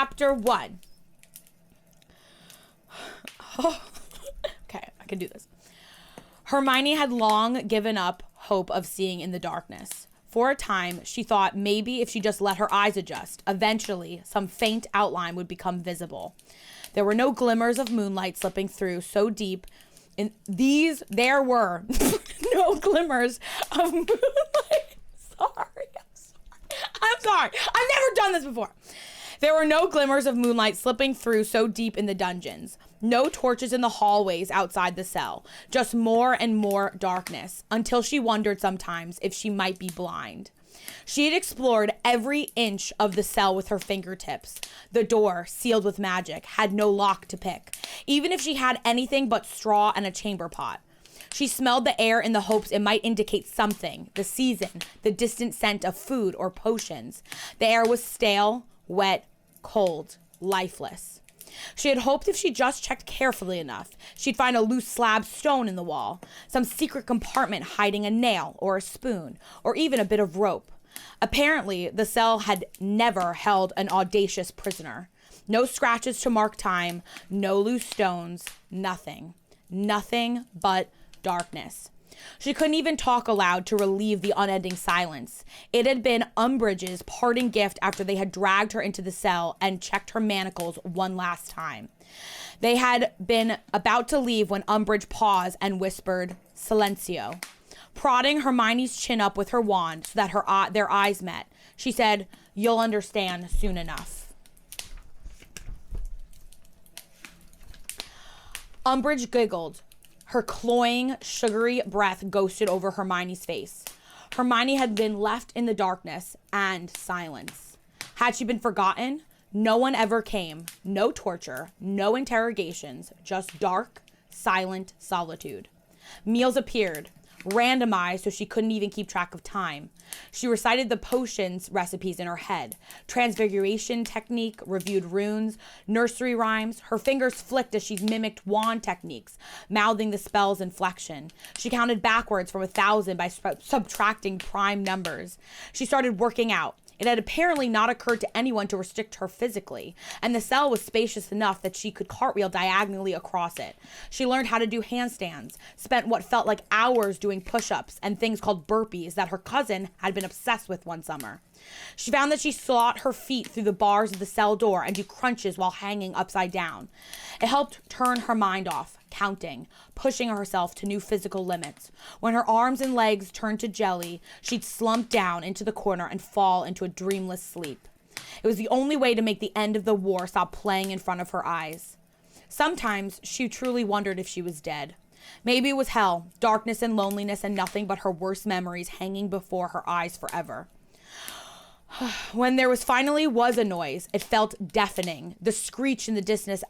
Chapter 1. Oh, okay, I can do this. Hermione had long given up hope of seeing in the darkness. For a time, she thought maybe if she just let her eyes adjust, eventually some faint outline would become visible. There were no glimmers of moonlight slipping through so deep. There were no glimmers of moonlight. I'm sorry. I've never done this before. There were no glimmers of moonlight slipping through so deep in the dungeons. No torches in the hallways outside the cell. Just more and more darkness, until she wondered sometimes if she might be blind. She had explored every inch of the cell with her fingertips. The door, sealed with magic, had no lock to pick, even if she had anything but straw and a chamber pot. She smelled the air in the hopes it might indicate something, the season, the distant scent of food or potions. The air was stale, wet, cold, lifeless. She had hoped if she just checked carefully enough, she'd find a loose slab stone in the wall, some secret compartment hiding a nail or a spoon, or even a bit of rope. Apparently, the cell had never held an audacious prisoner. No scratches to mark time, no loose stones, nothing. Nothing but darkness. She couldn't even talk aloud to relieve the unending silence. It had been Umbridge's parting gift after they had dragged her into the cell and checked her manacles one last time. They had been about to leave when Umbridge paused and whispered, "Silencio." Prodding Hermione's chin up with her wand so that their eyes met, she said, "You'll understand soon enough." Umbridge giggled. Her cloying, sugary breath ghosted over Hermione's face. Hermione had been left in the darkness and silence. Had she been forgotten? No one ever came. No torture, no interrogations, just dark, silent solitude. Meals appeared, randomized so she couldn't even keep track of time. She recited the potions recipes in her head, transfiguration technique, reviewed runes, nursery rhymes. Her fingers flicked as she mimicked wand techniques, mouthing the spell's inflection. She counted backwards from 1,000 by subtracting prime numbers. She started working out. It had apparently not occurred to anyone to restrict her physically, and the cell was spacious enough that she could cartwheel diagonally across it. She learned how to do handstands, spent what felt like hours doing push-ups and things called burpees that her cousin had been obsessed with one summer. She found that she slot her feet through the bars of the cell door and do crunches while hanging upside down. It helped turn her mind off, counting, pushing herself to new physical limits. When her arms and legs turned to jelly, she'd slump down into the corner and fall into a dreamless sleep. It was the only way to make the end of the war stop playing in front of her eyes. Sometimes she truly wondered if she was dead. Maybe it was hell, darkness and loneliness and nothing but her worst memories hanging before her eyes forever. When there finally was a noise, it felt deafening. The screech in the distance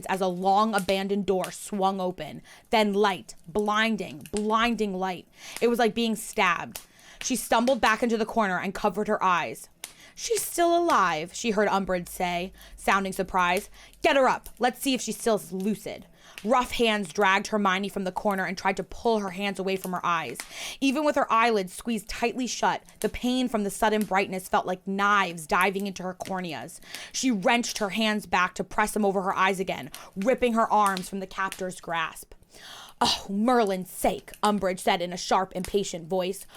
as a long abandoned door swung open. Then light, blinding light. It was like being stabbed. She stumbled back into the corner and covered her eyes. "She's still alive," she heard Umbridge say, sounding surprised. "Get her up. Let's see if she's still lucid." Rough hands dragged Hermione from the corner and tried to pull her hands away from her eyes. Even with her eyelids squeezed tightly shut, the pain from the sudden brightness felt like knives diving into her corneas. She wrenched her hands back to press them over her eyes again, ripping her arms from the captor's grasp. "Oh, Merlin's sake," Umbridge said in a sharp, impatient voice.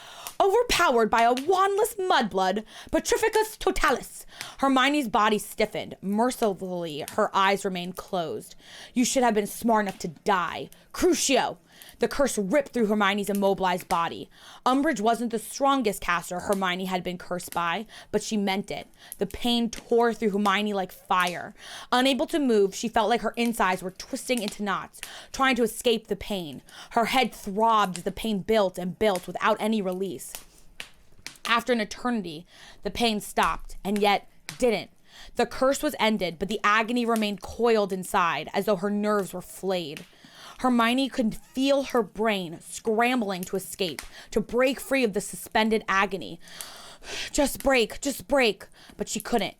"Overpowered by a wandless mudblood, petrificus totalis." Hermione's body stiffened. Mercifully, her eyes remained closed. "You should have been smart enough to die. Crucio!" The curse ripped through Hermione's immobilized body. Umbridge wasn't the strongest caster Hermione had been cursed by, but she meant it. The pain tore through Hermione like fire. Unable to move, she felt like her insides were twisting into knots, trying to escape the pain. Her head throbbed as the pain built and built without any release. After an eternity, the pain stopped, and yet didn't. The curse was ended, but the agony remained coiled inside, as though her nerves were flayed. Hermione could feel her brain scrambling to escape, to break free of the suspended agony. Just break. But she couldn't.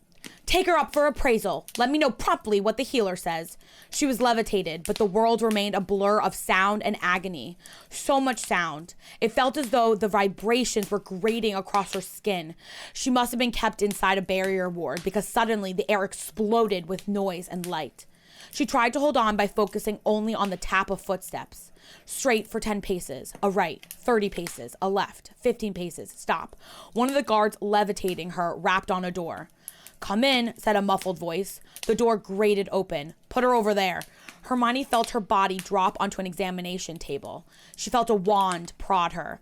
Take her up for appraisal. Let me know promptly what the healer says. She was levitated, but the world remained a blur of sound and agony. So much sound. It felt as though the vibrations were grating across her skin. She must have been kept inside a barrier ward because suddenly the air exploded with noise and light. She tried to hold on by focusing only on the tap of footsteps. Straight for 10 paces, a right, 30 paces, a left, 15 paces, stop. One of the guards levitating her rapped on a door. Come in, said a muffled voice. The door grated open. Put her over there. Hermione felt her body drop onto an examination table. She felt a wand prod her.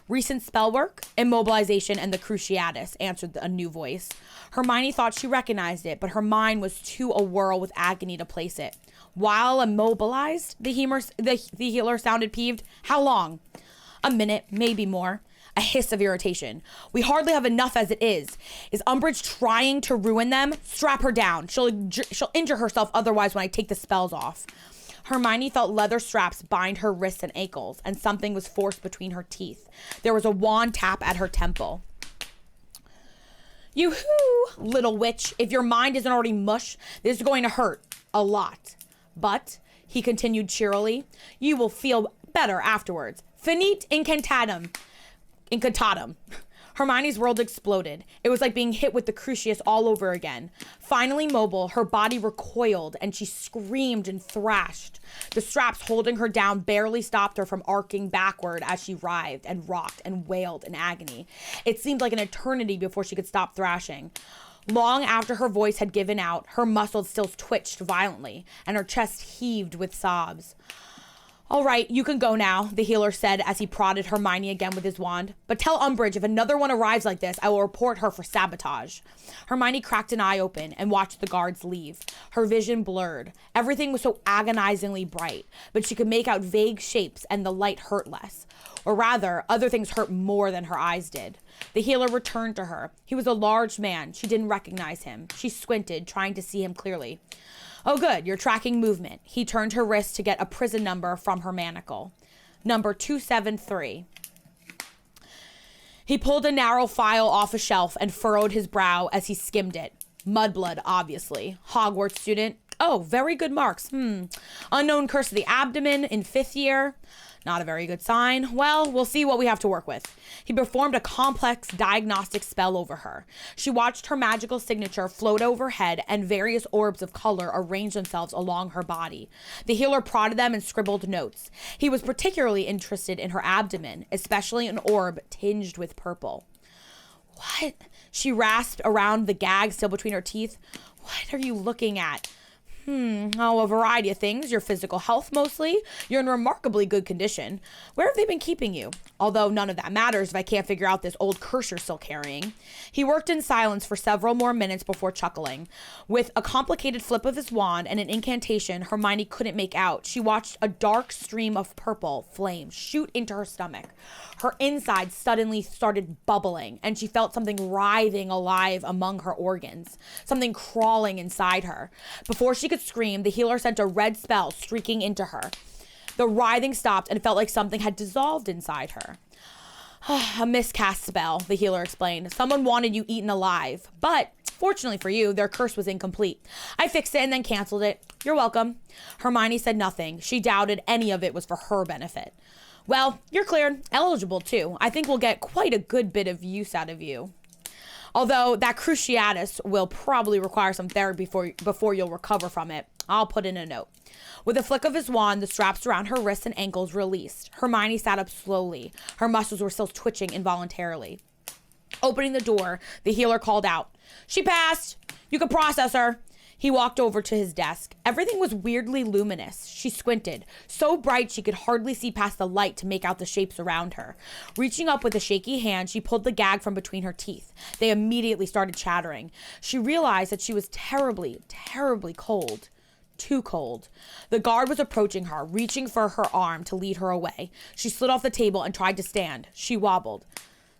Recent spell work, immobilization, and the Cruciatus, answered a new voice. Hermione thought she recognized it, but her mind was too awhirl with agony to place it. While immobilized, the healer sounded peeved. How long? A minute, maybe more. A hiss of irritation. We hardly have enough as it is. Is Umbridge trying to ruin them? Strap her down. She'll injure herself otherwise when I take the spells off. Hermione felt leather straps bind her wrists and ankles, and something was forced between her teeth. There was a wand tap at her temple. Yoo-hoo, little witch. If your mind isn't already mush, this is going to hurt. A lot. But, he continued cheerily, you will feel better afterwards. Finite incantatem. Hermione's world exploded. It was like being hit with the Crucius all over again. Finally mobile, her body recoiled and she screamed and thrashed. The straps holding her down barely stopped her from arcing backward as she writhed and rocked and wailed in agony. It seemed like an eternity before she could stop thrashing. Long after her voice had given out, her muscles still twitched violently and her chest heaved with sobs. All right, you can go now, the healer said as he prodded Hermione again with his wand. But tell Umbridge if another one arrives like this, I will report her for sabotage. Hermione cracked an eye open and watched the guards leave. Her vision blurred. Everything was so agonizingly bright, but she could make out vague shapes and the light hurt less. Or rather, other things hurt more than her eyes did. The healer returned to her. He was a large man. She didn't recognize him. She squinted, trying to see him clearly. Oh, good. You're tracking movement. He turned her wrist to get a prison number from her manacle. Number 273. He pulled a narrow file off a shelf and furrowed his brow as he skimmed it. Mudblood, obviously. Hogwarts student. Oh, very good marks. Unknown curse of the abdomen in 5th year. Not a very good sign. Well, we'll see what we have to work with. He performed a complex diagnostic spell over her. She watched her magical signature float overhead and various orbs of color arrange themselves along her body. The healer prodded them and scribbled notes. He was particularly interested in her abdomen, especially an orb tinged with purple. What? She rasped around the gag still between her teeth. What are you looking at? Oh, a variety of things. Your physical health, mostly. You're in remarkably good condition. Where have they been keeping you? Although none of that matters if I can't figure out this old curse you're still carrying. He worked in silence for several more minutes before chuckling. With a complicated flip of his wand and an incantation Hermione couldn't make out, she watched a dark stream of purple flame shoot into her stomach. Her insides suddenly started bubbling, and she felt something writhing alive among her organs, something crawling inside her. Before she could scream, the healer sent a red spell streaking into her. The writhing stopped and it felt like something had dissolved inside her. A miscast spell, the healer explained. Someone wanted you eaten alive, but fortunately for you, their curse was incomplete. I fixed it and then canceled it. You're welcome. Hermione said nothing. She doubted any of it was for her benefit. Well, you're cleared. Eligible, too. I think we'll get quite a good bit of use out of you. Although that Cruciatus will probably require some therapy before you'll recover from it. I'll put in a note. With a flick of his wand, the straps around her wrists and ankles released. Hermione sat up slowly. Her muscles were still twitching involuntarily. Opening the door, the healer called out, "She passed! You can process her!" He walked over to his desk. Everything was weirdly luminous. She squinted, so bright she could hardly see past the light to make out the shapes around her. Reaching up with a shaky hand, she pulled the gag from between her teeth. They immediately started chattering. She realized that she was terribly, terribly cold. Too cold. The guard was approaching her, reaching for her arm to lead her away. She slid off the table and tried to stand. She wobbled.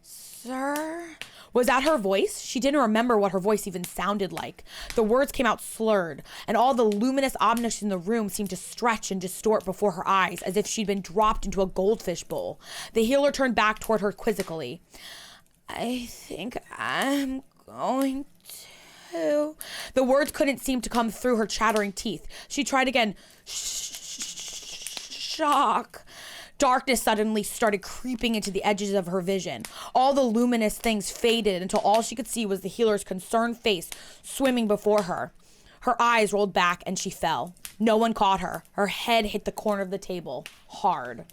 "Sir?" Was that her voice? She didn't remember what her voice even sounded like. The words came out slurred, and all the luminous objects in the room seemed to stretch and distort before her eyes as if she'd been dropped into a goldfish bowl. The healer turned back toward her quizzically. "I think I'm going Who? The words couldn't seem to come through her chattering teeth. She tried again. Shock. Darkness suddenly started creeping into the edges of her vision. All the luminous things faded until all she could see was the healer's concerned face swimming before her. Her eyes rolled back and she fell. No one caught her. Her head hit the corner of the table hard.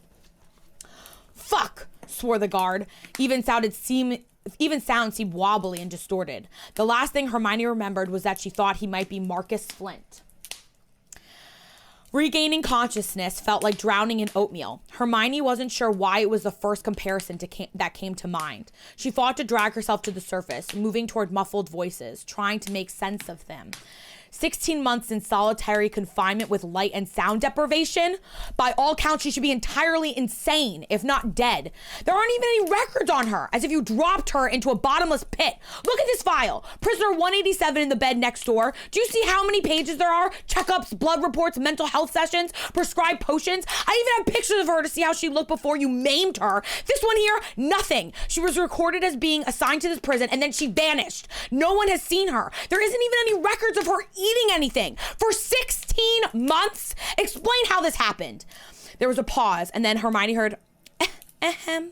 Fuck, swore the guard. Even sound seemed wobbly and distorted. The last thing Hermione remembered was that she thought he might be Marcus Flint. Regaining consciousness felt like drowning in oatmeal. Hermione wasn't sure why it was the first comparison that came to mind. She fought to drag herself to the surface, moving toward muffled voices, trying to make sense of them. 16 months in solitary confinement with light and sound deprivation? By all counts, she should be entirely insane, if not dead. There aren't even any records on her, as if you dropped her into a bottomless pit. Look at this file. Prisoner 187 in the bed next door. Do you see how many pages there are? Checkups, blood reports, mental health sessions, prescribed potions. I even have pictures of her to see how she looked before you maimed her. This one here, nothing. She was recorded as being assigned to this prison, and then she vanished. No one has seen her. There isn't even any records of her eating anything for 16 months. Explain how this happened. There was a pause, and then Hermione heard, ahem.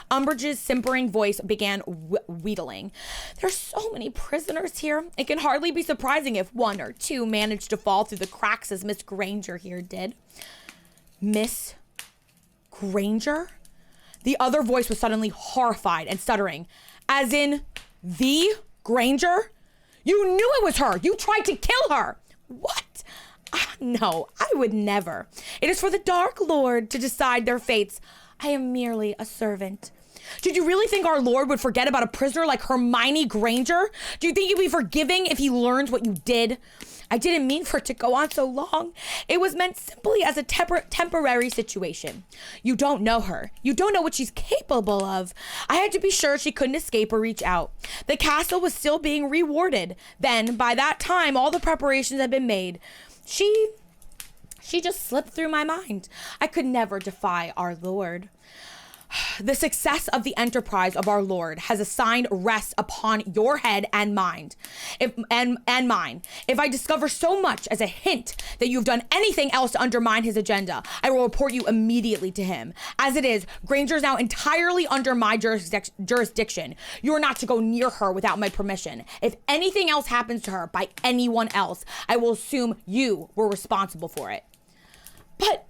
Umbridge's simpering voice began wheedling. There's so many prisoners here. It can hardly be surprising if one or two managed to fall through the cracks as Miss Granger here did. Miss Granger? The other voice was suddenly horrified and stuttering. As in, the Granger? You knew it was her. You tried to kill her. What? No, I would never. It is for the Dark Lord to decide their fates. I am merely a servant. Did you really think our Lord would forget about a prisoner like Hermione Granger? Do you think he'd be forgiving if he learns what you did? I didn't mean for it to go on so long. It was meant simply as a temporary situation. You don't know her. You don't know what she's capable of. I had to be sure she couldn't escape or reach out. The castle was still being rewarded. Then, by that time, all the preparations had been made. She just slipped through my mind. I could never defy our Lord. The success of the enterprise of our Lord has assigned rest upon your head and mind, and mine. If I discover so much as a hint that you've done anything else to undermine his agenda, I will report you immediately to him. As it is, Granger is now entirely under my jurisdiction. You are not to go near her without my permission. If anything else happens to her by anyone else, I will assume you were responsible for it. But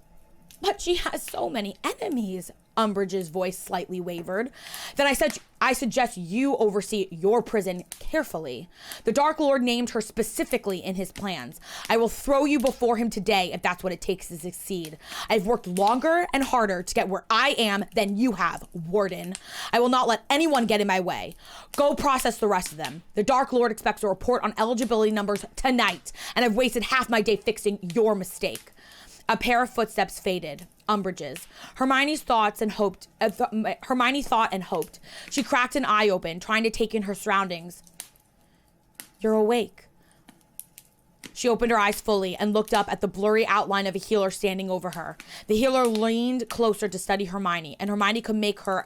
she has so many enemies. Umbridge's voice slightly wavered. Then I suggest you oversee your prison carefully. The Dark Lord named her specifically in his plans. I will throw you before him today if that's what it takes to succeed. I've worked longer and harder to get where I am than you have, Warden. I will not let anyone get in my way. Go process the rest of them. The Dark Lord expects a report on eligibility numbers tonight, and I've wasted half my day fixing your mistake. A pair of footsteps faded. Umbridge's. Hermione thought and hoped. She cracked an eye open, trying to take in her surroundings. You're awake. She opened her eyes fully and looked up at the blurry outline of a healer standing over her. The healer leaned closer to study Hermione, and Hermione could make her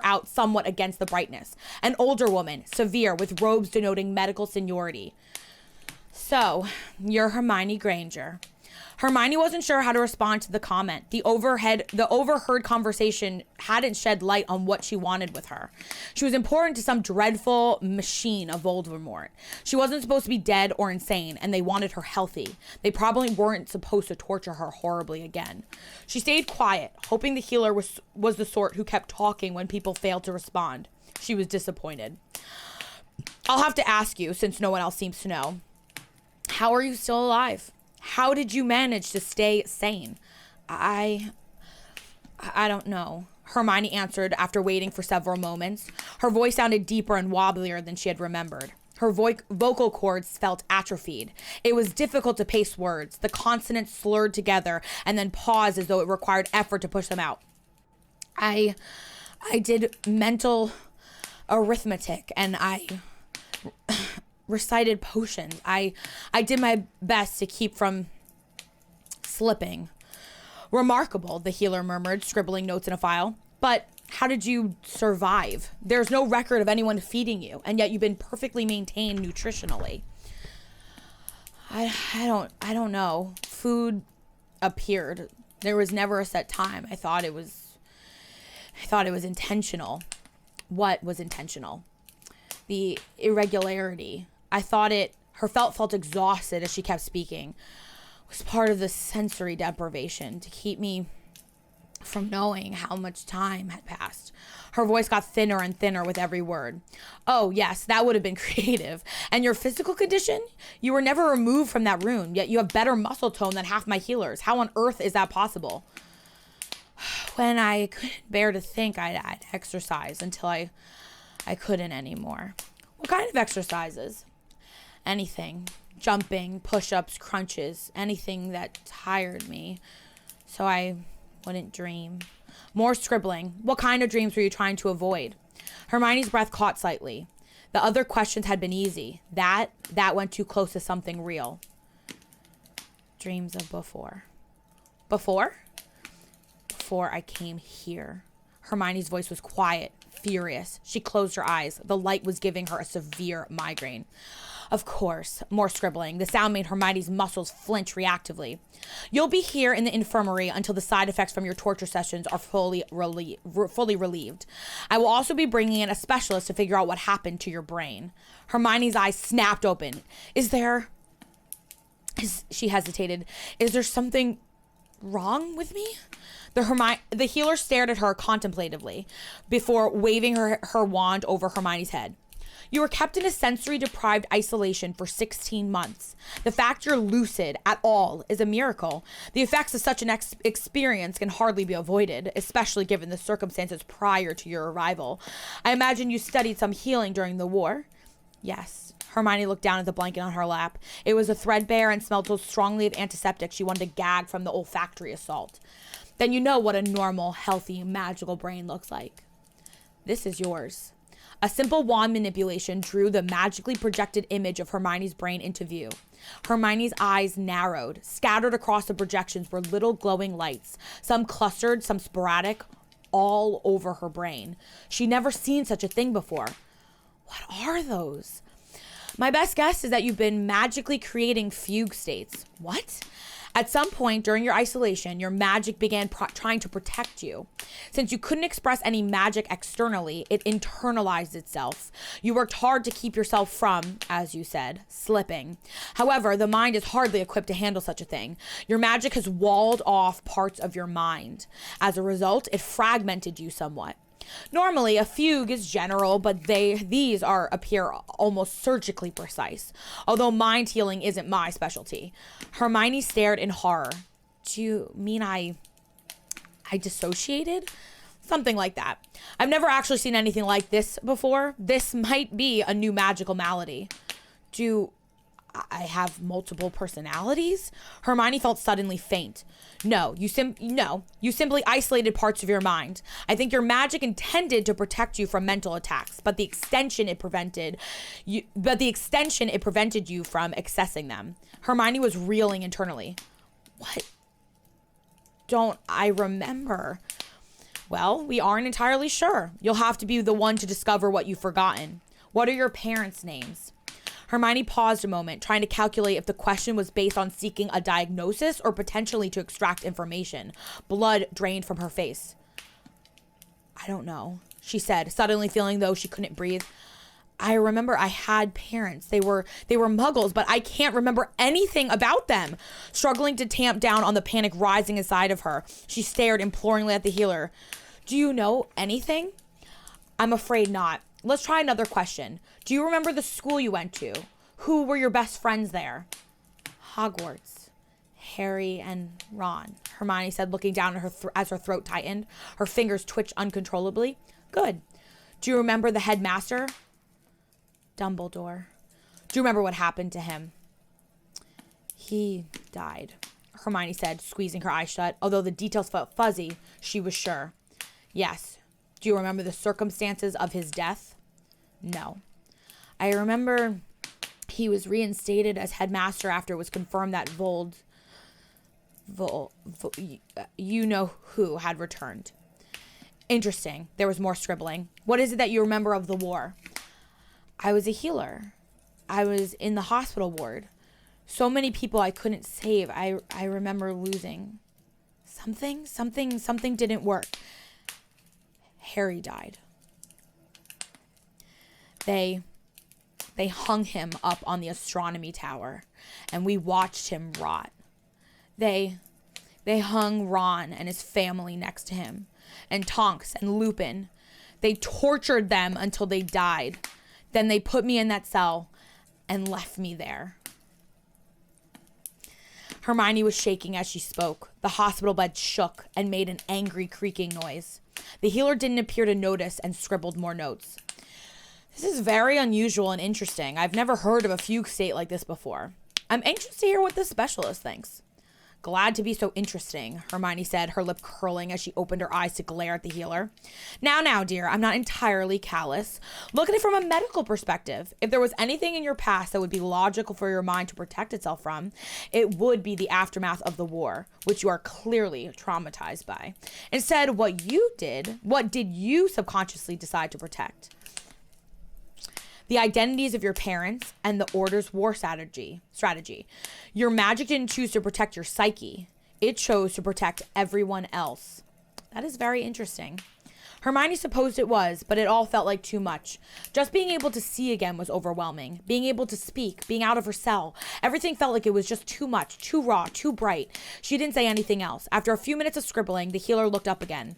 out somewhat against the brightness. An older woman, severe, with robes denoting medical seniority. So, you're Hermione Granger. Hermione wasn't sure how to respond to the comment. The overheard conversation hadn't shed light on what she wanted with her. She was important to some dreadful machine of Voldemort. She wasn't supposed to be dead or insane, and they wanted her healthy. They probably weren't supposed to torture her horribly again. She stayed quiet, hoping the healer was the sort who kept talking when people failed to respond. She was disappointed. I'll have to ask you, since no one else seems to know. How are you still alive? How did you manage to stay sane? I don't know, Hermione answered after waiting for several moments. Her voice sounded deeper and wobblier than she had remembered. Her vocal cords felt atrophied. It was difficult to pace words. The consonants slurred together and then paused as though it required effort to push them out. I did mental arithmetic and I recited potions. I did my best to keep from slipping. Remarkable, the healer murmured, scribbling notes in a file. But how did you survive? There's no record of anyone feeding you, and yet you've been perfectly maintained nutritionally. I don't know. Food appeared. There was never a set time. I thought it was intentional. What was intentional? The irregularity. I thought her felt exhausted as she kept speaking. It was part of the sensory deprivation to keep me from knowing how much time had passed. Her voice got thinner and thinner with every word. Oh, yes, that would have been creative. And your physical condition? You were never removed from that room, yet you have better muscle tone than half my healers. How on earth is that possible? When I couldn't bear to think I'd exercise until I couldn't anymore. What kind of exercises? Anything. Jumping, push-ups, crunches, anything that tired me. So I wouldn't dream. More scribbling. What kind of dreams were you trying to avoid? Hermione's breath caught slightly. The other questions had been easy. That went too close to something real. Dreams of before. Before? Before I came here. Hermione's voice was quiet, furious. She closed her eyes. The light was giving her a severe migraine. Of course, more scribbling. The sound made Hermione's muscles flinch reactively. You'll be here in the infirmary until the side effects from your torture sessions are fully relieved. I will also be bringing in a specialist to figure out what happened to your brain. Hermione's eyes snapped open. She hesitated. Is there something wrong with me? The healer stared at her contemplatively before waving her wand over Hermione's head. You were kept in a sensory-deprived isolation for 16 months. The fact you're lucid at all is a miracle. The effects of such an experience can hardly be avoided, especially given the circumstances prior to your arrival. I imagine you studied some healing during the war? Yes. Hermione looked down at the blanket on her lap. It was a threadbare and smelled so strongly of antiseptic she wanted to gag from the olfactory assault. Then you know what a normal, healthy, magical brain looks like. This is yours. A simple wand manipulation drew the magically projected image of Hermione's brain into view. Hermione's eyes narrowed. Scattered across the projections were little glowing lights, some clustered, some sporadic, all over her brain. She'd never seen such a thing before. What are those? My best guess is that you've been magically creating fugue states. What? At some point during your isolation, your magic began trying to protect you. Since you couldn't express any magic externally, it internalized itself. You worked hard to keep yourself from, as you said, slipping. However, the mind is hardly equipped to handle such a thing. Your magic has walled off parts of your mind. As a result, it fragmented you somewhat. Normally, a fugue is general, but these appear almost surgically precise. Although mind healing isn't my specialty. Hermione stared in horror. Do you mean I dissociated? Something like that. I've never actually seen anything like this before. This might be a new magical malady. Do I have multiple personalities? Hermione felt suddenly faint. No, you simply isolated parts of your mind. I think your magic intended to protect you from mental attacks, but the extension it prevented you from accessing them. Hermione was reeling internally. What? Don't I remember? Well, we aren't entirely sure. You'll have to be the one to discover what you've forgotten. What are your parents' names? Hermione paused a moment, trying to calculate if the question was based on seeking a diagnosis or potentially to extract information. Blood drained from her face. I don't know, she said, suddenly feeling though she couldn't breathe. I remember I had parents. They were muggles, but I can't remember anything about them. Struggling to tamp down on the panic rising inside of her, she stared imploringly at the healer. Do you know anything? I'm afraid not. Let's try another question. Do you remember the school you went to? Who were your best friends there? Hogwarts. Harry and Ron, Hermione said, looking down at her as her throat tightened. Her fingers twitched uncontrollably. Good. Do you remember the headmaster? Dumbledore. Do you remember what happened to him? He died, Hermione said, squeezing her eyes shut. Although the details felt fuzzy, she was sure. Yes. Do you remember the circumstances of his death? No. I remember he was reinstated as headmaster after it was confirmed that you know who had returned. Interesting. There was more scribbling. What is it that you remember of the war? I was a healer. I was in the hospital ward. So many people I couldn't save. I remember losing. Something didn't work. Harry died. They hung him up on the astronomy tower, and we watched him rot. They hung Ron and his family next to him, and Tonks and Lupin. They tortured them until they died. Then they put me in that cell and left me there. Hermione was shaking as she spoke. The hospital bed shook and made an angry creaking noise. The healer didn't appear to notice and scribbled more notes. This is very unusual and interesting. I've never heard of a fugue state like this before. I'm anxious to hear what the specialist thinks. Glad to be so interesting, Hermione said, her lip curling as she opened her eyes to glare at the healer. Now, dear, I'm not entirely callous. Look at it from a medical perspective. If there was anything in your past that would be logical for your mind to protect itself from, it would be the aftermath of the war, which you are clearly traumatized by. Instead, what did you subconsciously decide to protect? The identities of your parents and the Order's war strategy. Your magic didn't choose to protect your psyche. It chose to protect everyone else. That is very interesting. Hermione supposed it was, but it all felt like too much. Just being able to see again was overwhelming. Being able to speak, being out of her cell. Everything felt like it was just too much, too raw, too bright. She didn't say anything else. After a few minutes of scribbling, the healer looked up again.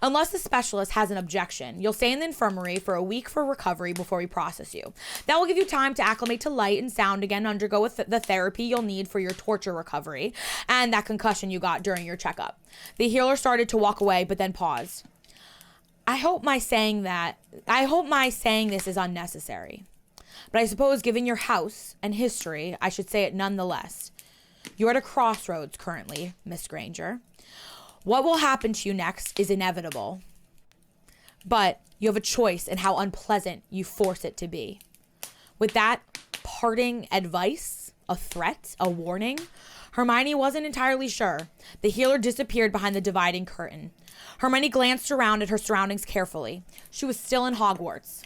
Unless the specialist has an objection, you'll stay in the infirmary for a week for recovery before we process you. That will give you time to acclimate to light and sound again, undergo the therapy you'll need for your torture recovery, and that concussion you got during your checkup. The healer started to walk away, but then paused. I hope my saying this is unnecessary. But I suppose given your house and history, I should say it nonetheless. You're at a crossroads currently, Miss Granger. What will happen to you next is inevitable, but you have a choice in how unpleasant you force it to be. With that parting advice, a threat, a warning, Hermione wasn't entirely sure. The healer disappeared behind the dividing curtain. Hermione glanced around at her surroundings carefully. She was still in Hogwarts.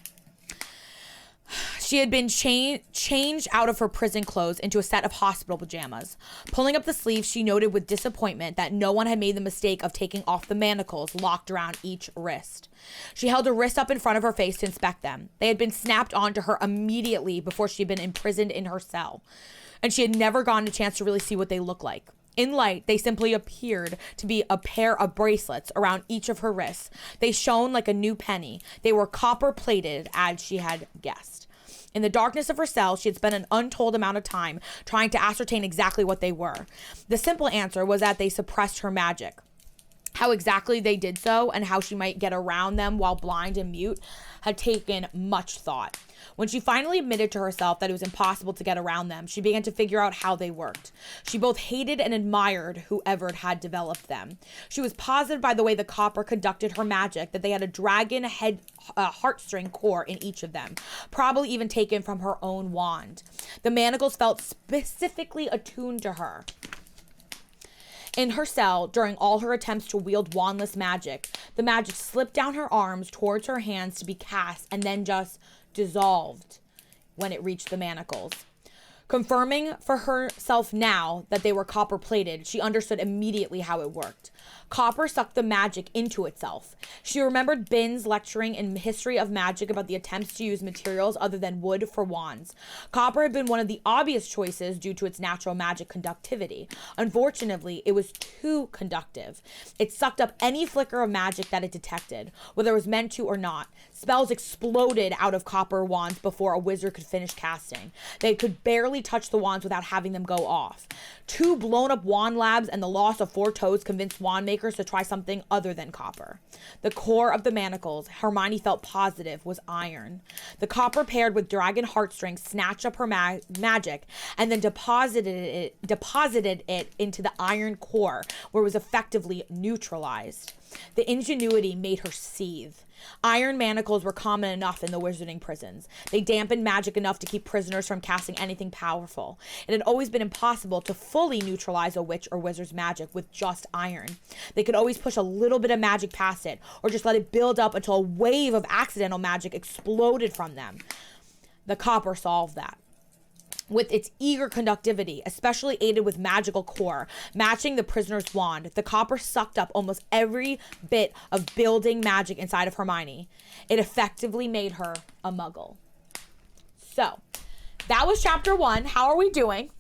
She had been changed out of her prison clothes into a set of hospital pajamas. Pulling up the sleeves, she noted with disappointment that no one had made the mistake of taking off the manacles locked around each wrist. She held a wrist up in front of her face to inspect them. They had been snapped onto her immediately before she had been imprisoned in her cell, and she had never gotten a chance to really see what they looked like. In light, they simply appeared to be a pair of bracelets around each of her wrists. They shone like a new penny. They were copper-plated, as she had guessed. In the darkness of her cell, she had spent an untold amount of time trying to ascertain exactly what they were. The simple answer was that they suppressed her magic. How exactly they did so and how she might get around them while blind and mute had taken much thought. When she finally admitted to herself that it was impossible to get around them, she began to figure out how they worked. She both hated and admired whoever had developed them. She was positive by the way the copper conducted her magic that they had a dragon head heartstring core in each of them, probably even taken from her own wand. The manacles felt specifically attuned to her. In her cell, during all her attempts to wield wandless magic, the magic slipped down her arms towards her hands to be cast and then just dissolved when it reached the manacles. Confirming for herself now that they were copper-plated, she understood immediately how it worked. Copper sucked the magic into itself. She remembered Binns lecturing in History of Magic about the attempts to use materials other than wood for wands. Copper had been one of the obvious choices due to its natural magic conductivity. Unfortunately, it was too conductive. It sucked up any flicker of magic that it detected, whether it was meant to or not. Spells exploded out of copper wands before a wizard could finish casting. They could barely touch the wands without having them go off. 2 blown-up wand labs and the loss of 4 toes convinced wand makers to try something other than copper. The core of the manacles, Hermione felt positive, was iron. The copper paired with dragon heartstrings snatched up her magic and then deposited it into the iron core, where it was effectively neutralized. The ingenuity made her seethe. Iron manacles were common enough in the wizarding prisons. They dampened magic enough to keep prisoners from casting anything powerful. It had always been impossible to fully neutralize a witch or wizard's magic with just iron. They could always push a little bit of magic past it, or just let it build up until a wave of accidental magic exploded from them. The copper solved that. With its eager conductivity, especially aided with magical core, matching the prisoner's wand, the copper sucked up almost every bit of building magic inside of Hermione. It effectively made her a muggle. So, that was chapter 1. How are we doing?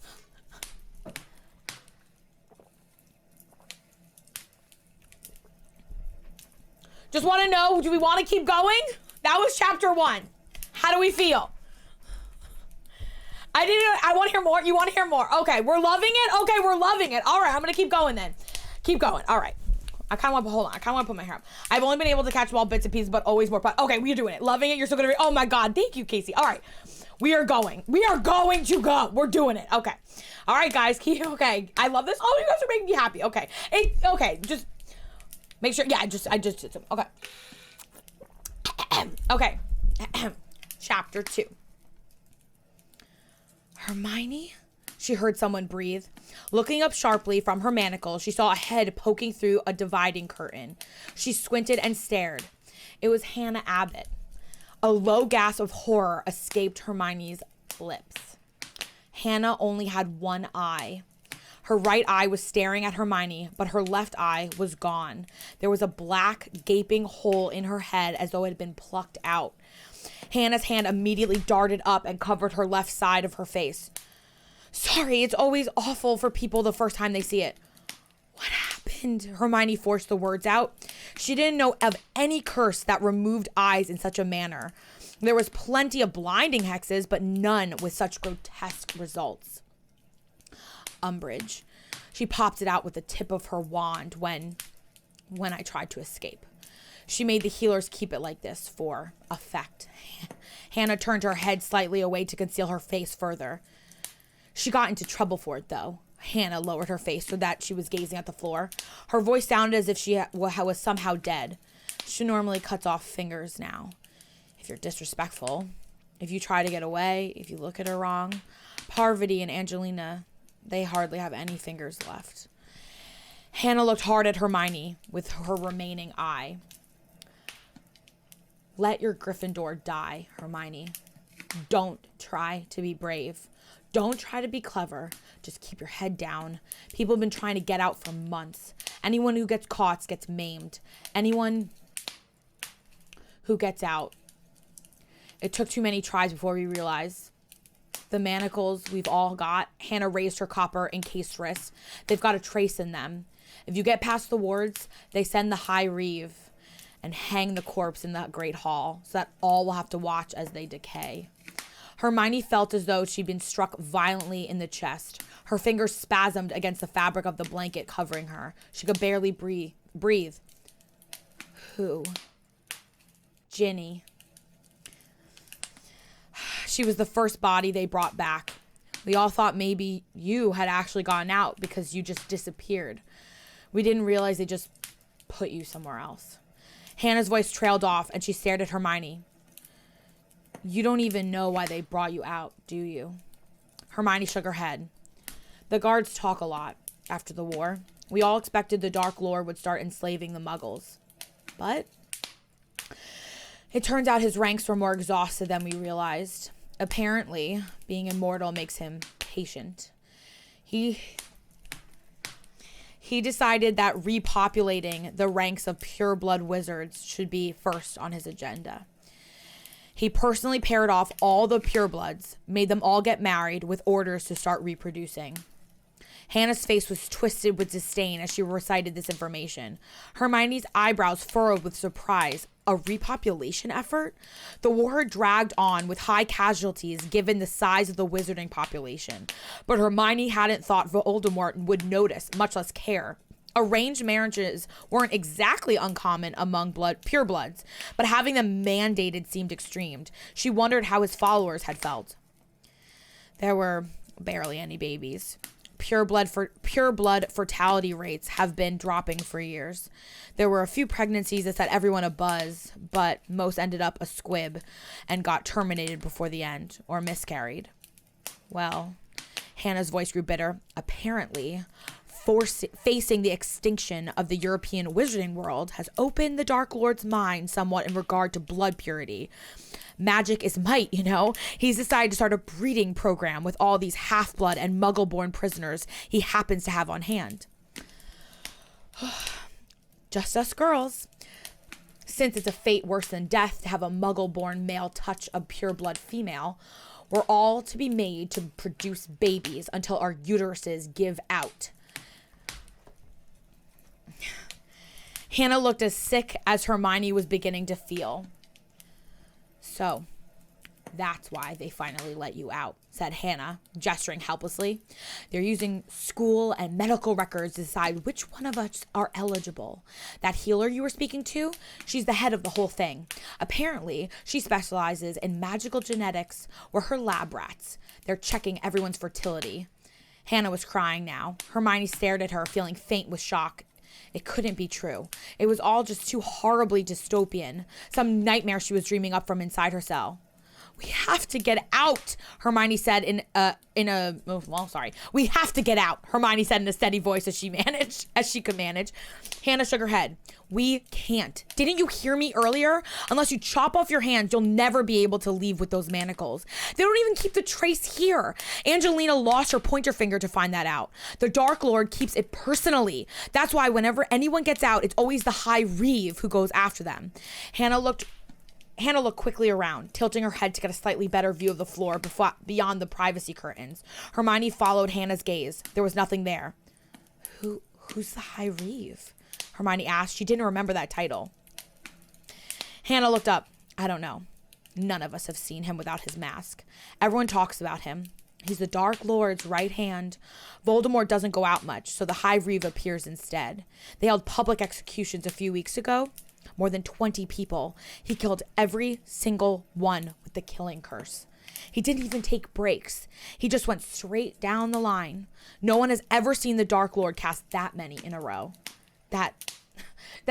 Just want to know, do we want to keep going? That was chapter 1. How do we feel? I want to hear more. You want to hear more? Okay, we're loving it. Okay, we're loving it. All right, I'm going to keep going then. Keep going. All right. I kind of want to, hold on. I kind of want to put my hair up. I've only been able to catch small bits and pieces, but always more. Okay, we're doing it. Loving it. You're still going to be, oh my God. Thank you, Casey. All right. We are going. We are going to go. We're doing it. Okay. All right, guys. Okay. I love this. Oh, you guys are making me happy. Okay. Okay. Just make sure. Yeah, I just did some. Okay. Okay. Chapter 2. Hermione? She heard someone breathe. Looking up sharply from her manacle, she saw a head poking through a dividing curtain. She squinted and stared. It was Hannah Abbott. A low gasp of horror escaped Hermione's lips. Hannah only had one eye. Her right eye was staring at Hermione, but her left eye was gone. There was a black, gaping hole in her head as though it had been plucked out. Hannah's hand immediately darted up and covered her left side of her face. Sorry, it's always awful for people the first time they see it. What happened? Hermione forced the words out. She didn't know of any curse that removed eyes in such a manner. There was plenty of blinding hexes, but none with such grotesque results. Umbridge. She popped it out with the tip of her wand when I tried to escape. She made the healers keep it like this for effect. Hannah turned her head slightly away to conceal her face further. She got into trouble for it, though. Hannah lowered her face so that she was gazing at the floor. Her voice sounded as if she was somehow dead. She normally cuts off fingers now. If you're disrespectful, if you try to get away, if you look at her wrong. Parvati and Angelina, they hardly have any fingers left. Hannah looked hard at Hermione with her remaining eye. Let your Gryffindor die, Hermione. Don't try to be brave. Don't try to be clever. Just keep your head down. People have been trying to get out for months. Anyone who gets caught gets maimed. Anyone who gets out. It took too many tries before we realized. The manacles we've all got. Hannah raised her copper encased wrist. They've got a trace in them. If you get past the wards, they send the High Reeve and hang the corpse in the Great Hall so that all will have to watch as they decay. Hermione felt as though she'd been struck violently in the chest. Her fingers spasmed against the fabric of the blanket covering her. She could barely breathe. Who? Ginny. She was the first body they brought back. We all thought maybe you had actually gotten out because you just disappeared. We didn't realize they just put you somewhere else. Hannah's voice trailed off, and she stared at Hermione. You don't even know why they brought you out, do you? Hermione shook her head. The guards talk a lot after the war. We all expected the Dark Lord would start enslaving the Muggles. But it turns out his ranks were more exhausted than we realized. Apparently, being immortal makes him patient. He decided that repopulating the ranks of pureblood wizards should be first on his agenda. He personally paired off all the purebloods, made them all get married with orders to start reproducing. Hannah's face was twisted with disdain as she recited this information. Hermione's eyebrows furrowed with surprise. A repopulation effort? The war had dragged on with high casualties given the size of the wizarding population. But Hermione hadn't thought Voldemort would notice, much less care. Arranged marriages weren't exactly uncommon among purebloods, but having them mandated seemed extreme. She wondered how his followers had felt. There were barely any babies. pure blood fertility rates have been dropping for years. There were a few pregnancies that set everyone abuzz, but most ended up a squib and got terminated before the end or miscarried. Well, Hannah's voice grew bitter. Apparently, facing the extinction of the European wizarding world has opened the Dark Lord's mind somewhat in regard to blood purity. Magic is might, you know. He's decided to start a breeding program with all these half-blood and muggle-born prisoners he happens to have on hand. Just us girls. Since it's a fate worse than death to have a muggle-born male touch a pure-blood female, we're all to be made to produce babies until our uteruses give out. Hannah looked as sick as Hermione was beginning to feel. So, that's why they finally let you out, said Hannah, gesturing helplessly. They're using school and medical records to decide which one of us are eligible. That healer you were speaking to, she's the head of the whole thing. Apparently, she specializes in magical genetics or her lab rats. They're checking everyone's fertility. Hannah was crying now. Hermione stared at her, feeling faint with shock. It couldn't be true. It was all just too horribly dystopian. Some nightmare she was dreaming up from inside her cell. We have to get out, Hermione said We have to get out, Hermione said in a steady voice as she could manage. Hannah shook her head. We can't. Didn't you hear me earlier? Unless you chop off your hands, you'll never be able to leave with those manacles. They don't even keep the trace here. Angelina lost her pointer finger to find that out. The Dark Lord keeps it personally. That's why whenever anyone gets out, it's always the High Reeve who goes after them. Hannah looked quickly around, tilting her head to get a slightly better view of the floor beyond the privacy curtains. Hermione followed Hannah's gaze. There was nothing there. Who's the High Reeve? Hermione asked. She didn't remember that title. Hannah looked up. I don't know. None of us have seen him without his mask. Everyone talks about him. He's the Dark Lord's right hand. Voldemort doesn't go out much, so the High Reeve appears instead. They held public executions a few weeks ago. More than 20 people. He killed every single one with the killing curse. He didn't even take breaks. He just went straight down the line. No one has ever seen the Dark Lord cast that many in a row. That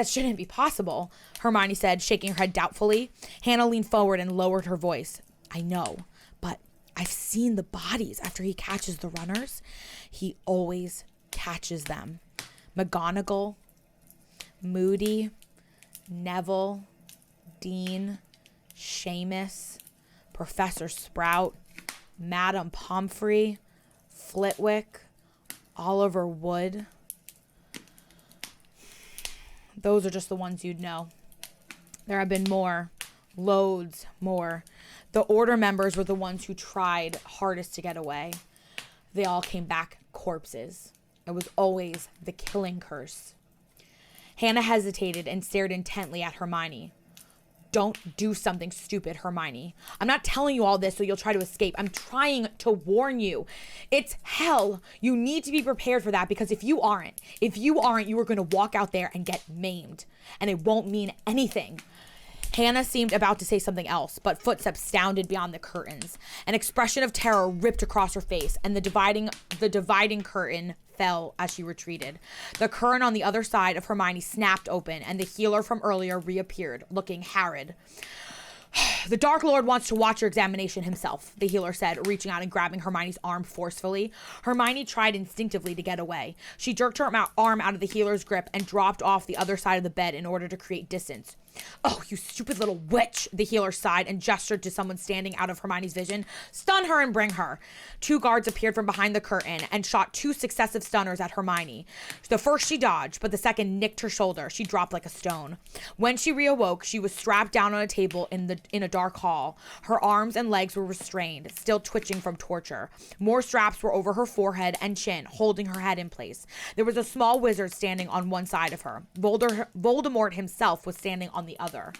shouldn't be possible, Hermione said, shaking her head doubtfully. Hannah leaned forward and lowered her voice. I know, but I've seen the bodies after he catches the runners. He always catches them. McGonagall, Moody, Neville, Dean, Seamus, Professor Sprout, Madame Pomfrey, Flitwick, Oliver Wood. Those are just the ones you'd know. There have been more, loads more. The Order members were the ones who tried hardest to get away. They all came back corpses. It was always the killing curse. Hannah hesitated and stared intently at Hermione. Don't do something stupid, Hermione. I'm not telling you all this so you'll try to escape. I'm trying to warn you. It's hell. You need to be prepared for that, because if you aren't, you are going to walk out there and get maimed. And it won't mean anything. Hannah seemed about to say something else, but footsteps sounded beyond the curtains. An expression of terror ripped across her face, and the dividing curtain fell as she retreated. The curtain on the other side of Hermione snapped open, and the healer from earlier reappeared, looking harried. The Dark Lord wants to watch your examination himself, the healer said, reaching out and grabbing Hermione's arm forcefully. Hermione tried instinctively to get away. She jerked her arm out of the healer's grip and dropped off the other side of the bed in order to create distance. Oh, you stupid little witch, the healer sighed and gestured to someone standing out of Hermione's vision. Stun her and bring her. 2 guards appeared from behind the curtain and shot 2 successive stunners at Hermione. The first she dodged, but the second nicked her shoulder. She dropped like a stone. When she reawoke, she was strapped down on a table in a dark hall. Her arms and legs were restrained, still twitching from torture. More straps were over her forehead and chin, holding her head in place. There was a small wizard standing on one side of her. Voldemort himself was standing on the other.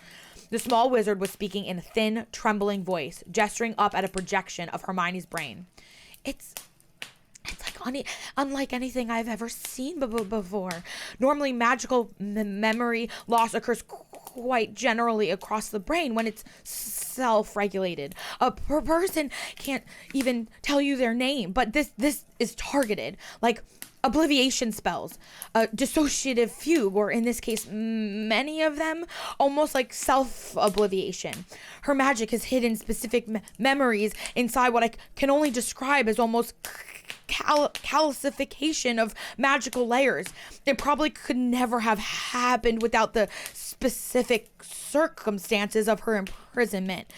The small wizard was speaking in a thin, trembling voice, gesturing up at a projection of Hermione's brain. It's like unlike anything I've ever seen before. Normally, magical memory loss occurs quite generally across the brain when it's self-regulated. A person can't even tell you their name, but this is targeted, like obliviation spells, dissociative fugue, or in this case, many of them, almost like self-obliviation. Her magic has hidden specific memories inside what I can only describe as almost calcification of magical layers. It probably could never have happened without the specific circumstances of her imprisonment.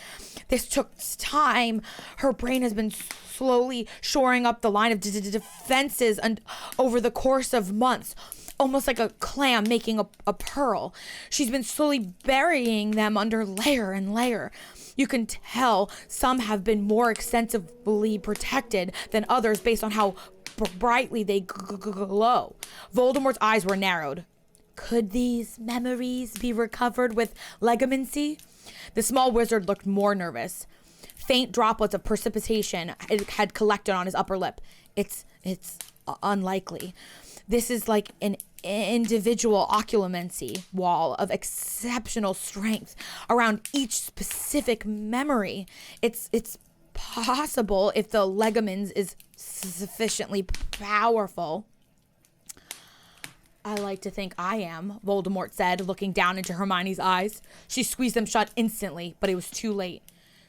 This took time. Her brain has been slowly shoring up the line of defenses and over the course of months, almost like a clam making a pearl. She's been slowly burying them under layer and layer. You can tell some have been more extensively protected than others based on how brightly they glow. Voldemort's eyes were narrowed. Could these memories be recovered with legamancy? The small wizard looked more nervous. Faint droplets of precipitation had collected on his upper lip. It's unlikely. This is like an individual occlumency wall of exceptional strength around each specific memory. It's possible if the legamens is sufficiently powerful. I like to think I am, Voldemort said, looking down into Hermione's eyes. She squeezed them shut instantly, but it was too late.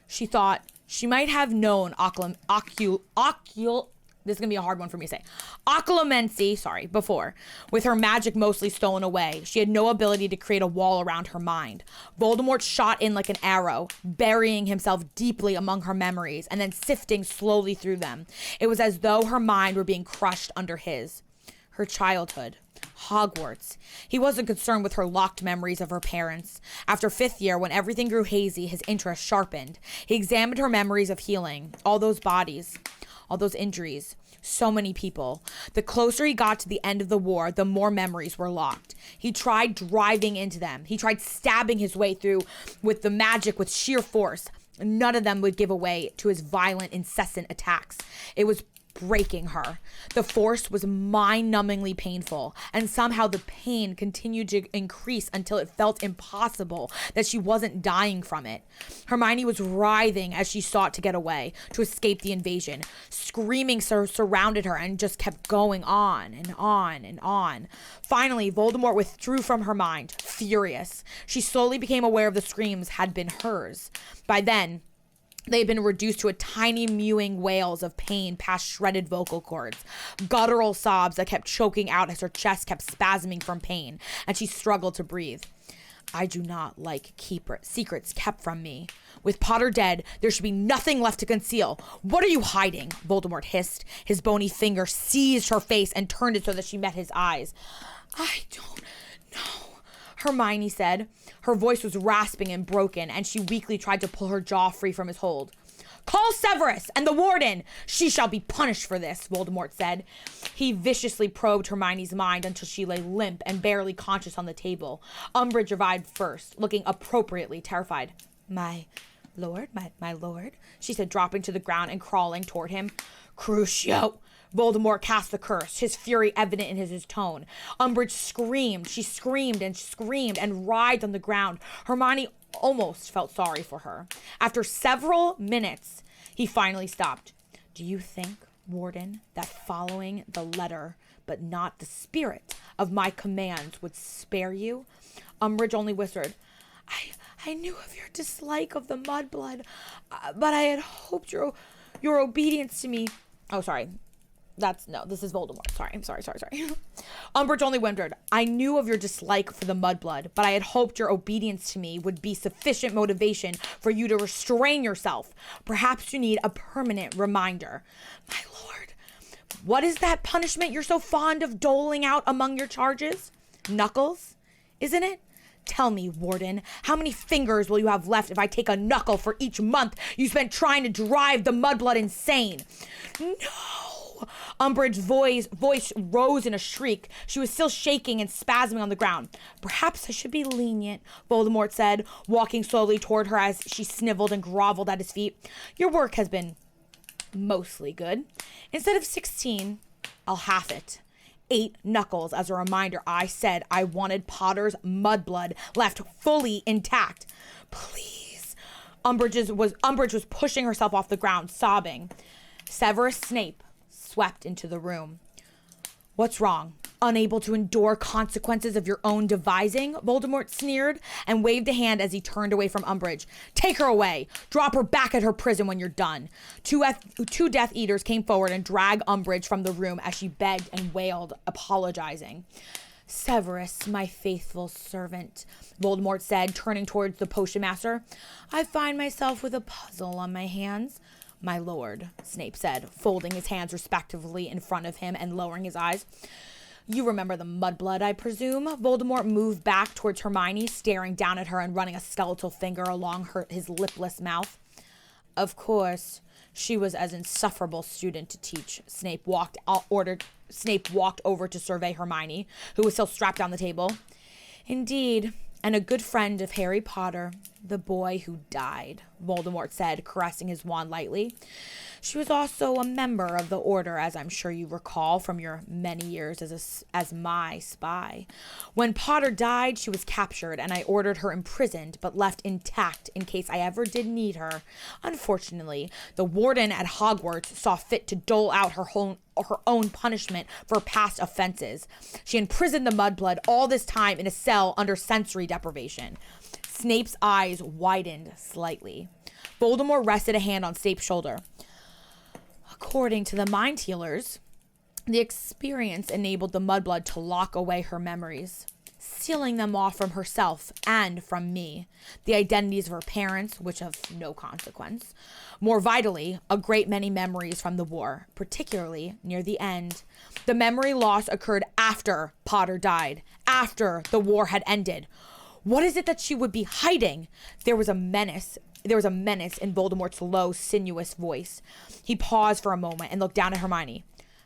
She thought she might have known this is going to be a hard one for me to say. Occlumency, before. With her magic mostly stolen away, she had no ability to create a wall around her mind. Voldemort shot in like an arrow, burying himself deeply among her memories and then sifting slowly through them. It was as though her mind were being crushed under his. Her childhood. Hogwarts. He wasn't concerned with her locked memories of her parents. After 5th year, when everything grew hazy, his interest sharpened. He examined her memories of healing. All those bodies. All those injuries. So many people. The closer he got to the end of the war, the more memories were locked. He tried driving into them. He tried stabbing his way through with the magic with sheer force. None of them would give way to his violent, incessant attacks. It was breaking her. The force was mind-numbingly painful, and somehow the pain continued to increase until it felt impossible that she wasn't dying from it. Hermione was writhing as she sought to get away, to escape the invasion. Screaming surrounded her and just kept going on and on and on. Finally, Voldemort withdrew from her mind, furious. She slowly became aware of the screams had been hers. By then, they had been reduced to a tiny mewing wails of pain past shredded vocal cords, guttural sobs that kept choking out as her chest kept spasming from pain, and she struggled to breathe. I do not like secrets kept from me. With Potter dead, there should be nothing left to conceal. What are you hiding? Voldemort hissed. His bony finger seized her face and turned it so that she met his eyes. I don't know, Hermione said. Her voice was rasping and broken, and she weakly tried to pull her jaw free from his hold. Call Severus and the warden. She shall be punished for this, Voldemort said. He viciously probed Hermione's mind until she lay limp and barely conscious on the table. Umbridge arrived first, looking appropriately terrified. My lord, my lord, she said, dropping to the ground and crawling toward him. Crucio! Voldemort cast the curse, his fury evident in his tone. Umbridge screamed. She screamed and writhed on the ground. Hermione almost felt sorry for her. After several minutes, he finally stopped. Do you think, Warden, that following the letter, but not the spirit, of my commands would spare you? Umbridge only whispered, I knew of your dislike of the mudblood, but I had hoped your obedience to me. Oh, sorry. This is Voldemort. Sorry. Umbridge only wondered, I knew of your dislike for the mudblood, but I had hoped your obedience to me would be sufficient motivation for you to restrain yourself. Perhaps you need a permanent reminder. My lord, what is that punishment you're so fond of doling out among your charges? Knuckles, isn't it? Tell me, Warden, how many fingers will you have left if I take a knuckle for each month you spent trying to drive the mudblood insane? No! Umbridge's voice rose in a shriek. She was still shaking and spasming on the ground. Perhaps I should be lenient, Voldemort said, walking slowly toward her as she sniveled and groveled at his feet. Your work has been mostly good. Instead of 16, I'll half it. 8 knuckles as a reminder I said I wanted Potter's mudblood left fully intact. Please. Umbridge was pushing herself off the ground, sobbing. Severus Snape swept into the room. What's wrong? Unable to endure consequences of your own devising? Voldemort sneered and waved a hand as he turned away from Umbridge. Take her away. Drop her back at her prison when you're done. Two Death Eaters came forward and dragged Umbridge from the room as she begged and wailed, apologizing. Severus, my faithful servant, Voldemort said, turning towards the potion master. I find myself with a puzzle on my hands. My lord, Snape said, folding his hands respectively in front of him and lowering his eyes. You remember the mudblood, I presume? Voldemort moved back towards Hermione, staring down at her and running a skeletal finger along his lipless mouth. Of course, she was an insufferable student to teach. Snape walked over to survey Hermione, who was still strapped down the table. Indeed, and a good friend of Harry Potter, the boy who died, Voldemort said, caressing his wand lightly. She was also a member of the Order, as I'm sure you recall from your many years as my spy. When Potter died, she was captured, and I ordered her imprisoned, but left intact in case I ever did need her. Unfortunately, the warden at Hogwarts saw fit to dole out her own punishment for past offenses. She imprisoned the mudblood all this time in a cell under sensory deprivation. Snape's eyes widened slightly. Voldemort rested a hand on Snape's shoulder. According to the mind healers, the experience enabled the mudblood to lock away her memories, sealing them off from herself and from me, the identities of her parents, which of no consequence. More vitally, a great many memories from the war, particularly near the end. The memory loss occurred after Potter died, after the war had ended. What is it that she would be hiding? There was a menace in Voldemort's low, sinuous voice. He paused for a moment and looked down at Hermione.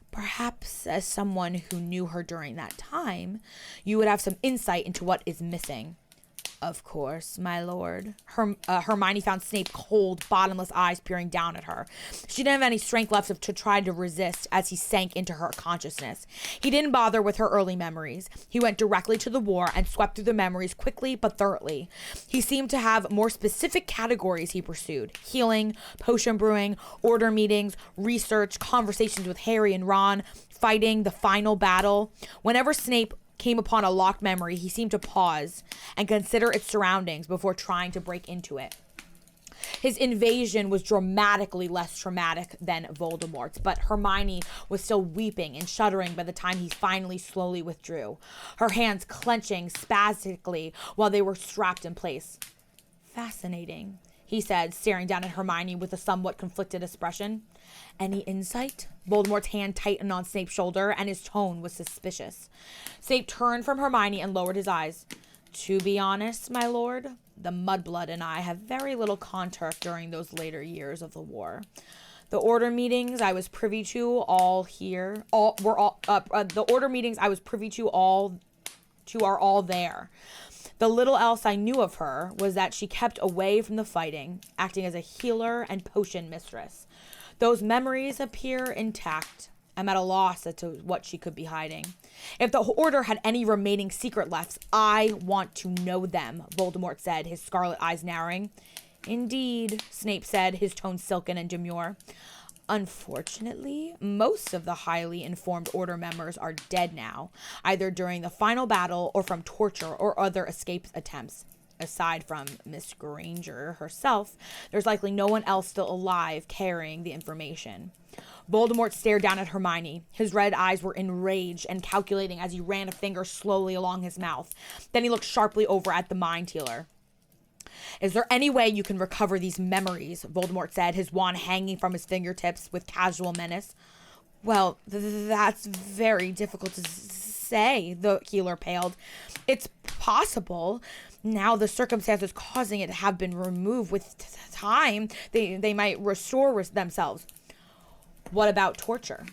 Perhaps as someone who knew her during that time, you would have some insight into what is missing. Of course, my lord. Hermione found Snape's cold, bottomless eyes peering down at her. She didn't have any strength left to try to resist as he sank into her consciousness. He didn't bother with her early memories. He went directly to the war and swept through the memories quickly but thoroughly. He seemed to have more specific categories he pursued: healing, potion brewing, order meetings, research, conversations with Harry and Ron, fighting, the final battle. Whenever Snape came upon a locked memory, he seemed to pause and consider its surroundings before trying to break into it. His invasion was dramatically less traumatic than Voldemort's, but Hermione was still weeping and shuddering by the time he finally slowly withdrew, her hands clenching spastically while they were strapped in place. Fascinating, he said, staring down at Hermione with a somewhat conflicted expression. Any insight? Voldemort's hand tightened on Snape's shoulder, and his tone was suspicious. Snape turned from Hermione and lowered his eyes. To be honest, my lord, the mudblood and I have very little contact during those later years of the war. The order meetings I was privy to are all there. The little else I knew of her was that she kept away from the fighting, acting as a healer and potion mistress. Those memories appear intact. I'm at a loss as to what she could be hiding. If the Order had any remaining secret left, I want to know them, Voldemort said, his scarlet eyes narrowing. Indeed, Snape said, his tone silken and demure. Unfortunately, most of the highly informed Order members are dead now, either during the final battle or from torture or other escape attempts. Aside from Miss Granger herself, there's likely no one else still alive carrying the information. Voldemort stared down at Hermione. His red eyes were enraged and calculating as he ran a finger slowly along his mouth. Then he looked sharply over at the mind healer. Is there any way you can recover these memories? Voldemort said, his wand hanging from his fingertips with casual menace. Well, that's very difficult to say, the healer paled. It's possible. Now the circumstances causing it have been removed. With time, they might restore themselves. What about torture?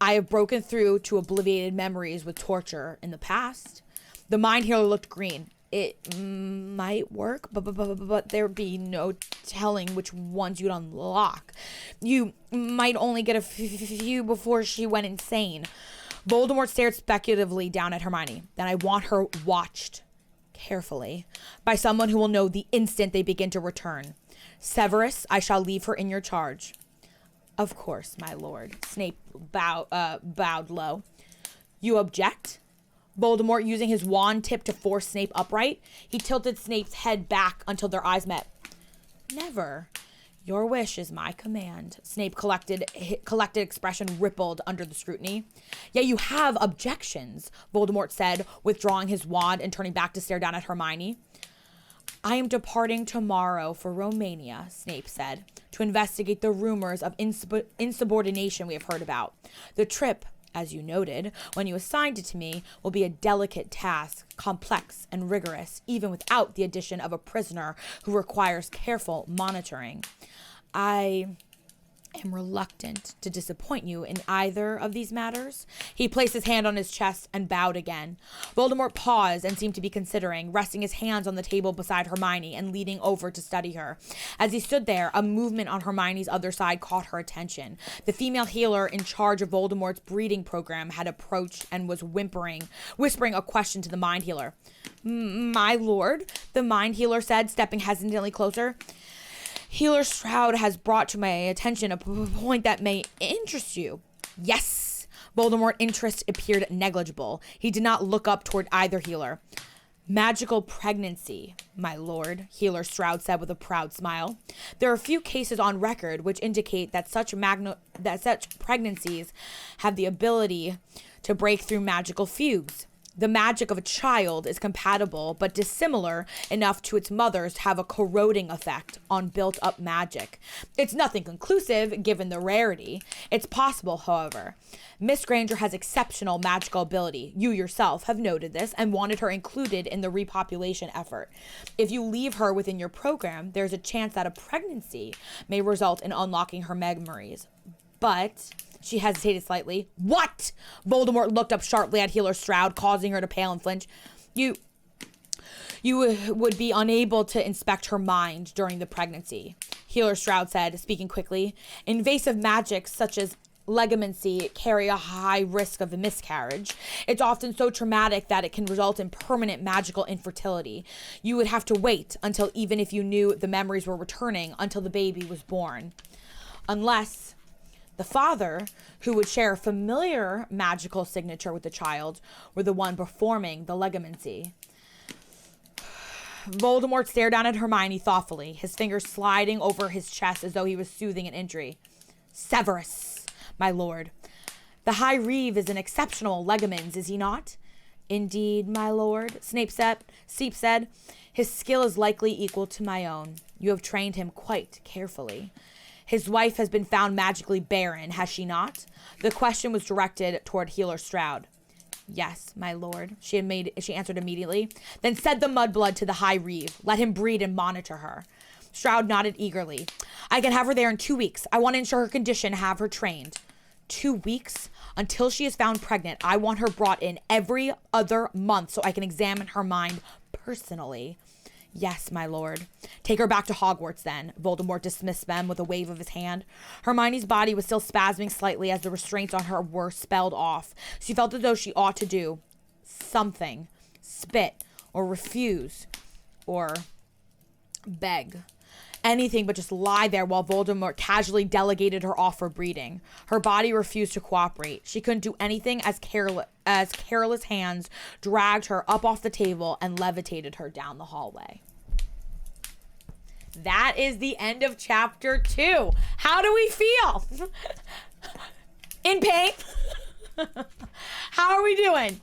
I have broken through to obliterated memories with torture in the past. The mind healer looked green. It might work, but there'd be no telling which ones you'd unlock. You might only get a few before she went insane. Voldemort stared speculatively down at Hermione. Then I want her watched carefully by someone who will know the instant they begin to return. Severus, I shall leave her in your charge. Of course, my lord. Snape bowed low. You object? Voldemort, using his wand tip to force Snape upright, he tilted Snape's head back until their eyes met. Never. Your wish is my command. Snape collected expression rippled under the scrutiny. Yet you have objections, Voldemort said, withdrawing his wand and turning back to stare down at Hermione. I am departing tomorrow for Romania, Snape said, to investigate the rumors of insubordination we have heard about. The trip, as you noted, when you assigned it to me, will be a delicate task, complex and rigorous, even without the addition of a prisoner who requires careful monitoring. I am reluctant to disappoint you in either of these matters. He placed his hand on his chest and bowed again. Voldemort paused and seemed to be considering, resting his hands on the table beside Hermione and leaning over to study her. As he stood there, a movement on Hermione's other side caught her attention. The female healer in charge of Voldemort's breeding program had approached and was whispering a question to the mind healer. My lord, the mind healer said, stepping hesitantly closer. Healer Stroud has brought to my attention a point that may interest you. Yes. Voldemort's interest appeared negligible. He did not look up toward either healer. Magical pregnancy, my lord, Healer Stroud said with a proud smile. There are a few cases on record which indicate that such pregnancies have the ability to break through magical fugues. The magic of a child is compatible but dissimilar enough to its mothers to have a corroding effect on built-up magic. It's nothing conclusive, given the rarity. It's possible, however. Miss Granger has exceptional magical ability. You yourself have noted this and wanted her included in the repopulation effort. If you leave her within your program, there's a chance that a pregnancy may result in unlocking her memories. But... She hesitated slightly. What? Voldemort looked up sharply at Healer Stroud, causing her to pale and flinch. You would be unable to inspect her mind during the pregnancy, Healer Stroud said, speaking quickly. Invasive magics such as legamency carry a high risk of a miscarriage. It's often so traumatic that it can result in permanent magical infertility. You would have to wait until, even if you knew the memories were returning, until the baby was born. Unless... The father, who would share a familiar magical signature with the child, were the one performing the legamency. Voldemort stared down at Hermione thoughtfully, his fingers sliding over his chest as though he was soothing an injury. Severus, my lord. The High Reeve is an exceptional legamens, is he not? Indeed, my lord, Snape said. His skill is likely equal to my own. You have trained him quite carefully. His wife has been found magically barren, has she not? The question was directed toward Healer Stroud. Yes, my lord, she answered immediately. Then send the mudblood to the High Reeve. Let him breed and monitor her. Stroud nodded eagerly. I can have her there in 2 weeks. I want to ensure her condition, have her trained. 2 weeks? Until she is found pregnant, I want her brought in every other month so I can examine her mind personally. Yes, my lord. Take her back to Hogwarts, then. Voldemort dismissed them with a wave of his hand. Hermione's body was still spasming slightly as the restraints on her were spelled off. She felt as though she ought to do something. Spit, or refuse, or beg. Anything but just lie there while Voldemort casually delegated her off for breeding. Her body refused to cooperate. She couldn't do anything as careless hands dragged her up off the table and levitated her down the hallway. That is the end of chapter 2. How do we feel? In pain? How are we doing?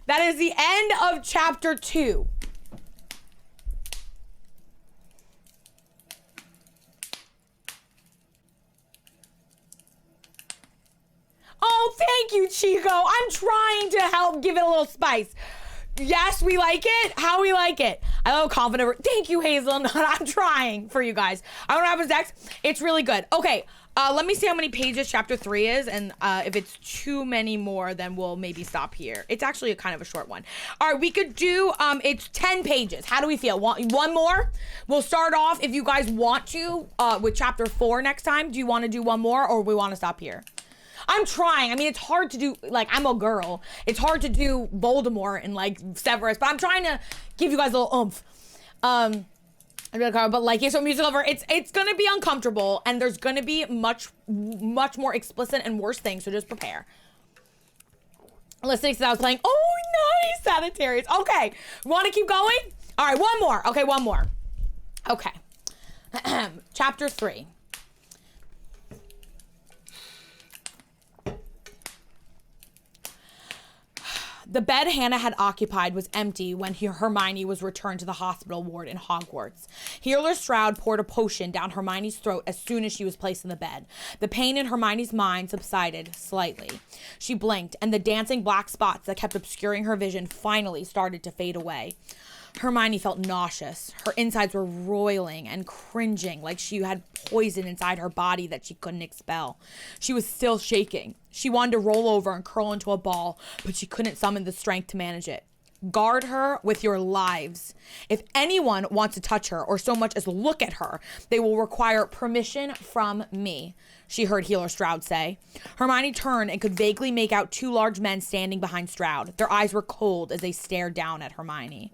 That is the end of chapter 2. Oh, thank you, Chico. I'm trying to help give it a little spice. Yes, we like it. How we like it. I love confident. Thank you, Hazelnut. I'm trying for you guys. I don't know what happens next. It's really good. Okay, let me see how many pages chapter 3 is, and if it's too many more, then we'll maybe stop here. It's actually a kind of a short one. All right, we could do, it's 10 pages. How do we feel? One more? We'll start off, if you guys want to, with chapter 4 next time. Do you want to do one more, or we want to stop here? I'm trying. I mean, it's hard to do, like, I'm a girl. It's hard to do Voldemort and, like, Severus, but I'm trying to give you guys a little oomph. But like it's a musical over. It's gonna be uncomfortable, and there's gonna be much more explicit and worse things. So just prepare. Listening to that, I was playing. Oh, nice, Sagittarius. Okay, want to keep going? All right, one more. Okay, one more. Okay, chapter 3. The bed Hannah had occupied was empty when Hermione was returned to the hospital ward in Hogwarts. Healer Stroud poured a potion down Hermione's throat as soon as she was placed in the bed. The pain in Hermione's mind subsided slightly. She blinked, and the dancing black spots that kept obscuring her vision finally started to fade away. Hermione felt nauseous. Her insides were roiling and cringing like she had poison inside her body that she couldn't expel. She was still shaking. She wanted to roll over and curl into a ball, but she couldn't summon the strength to manage it. Guard her with your lives. If anyone wants to touch her or so much as look at her, they will require permission from me, she heard Healer Stroud say. Hermione turned and could vaguely make out 2 large men standing behind Stroud. Their eyes were cold as they stared down at Hermione.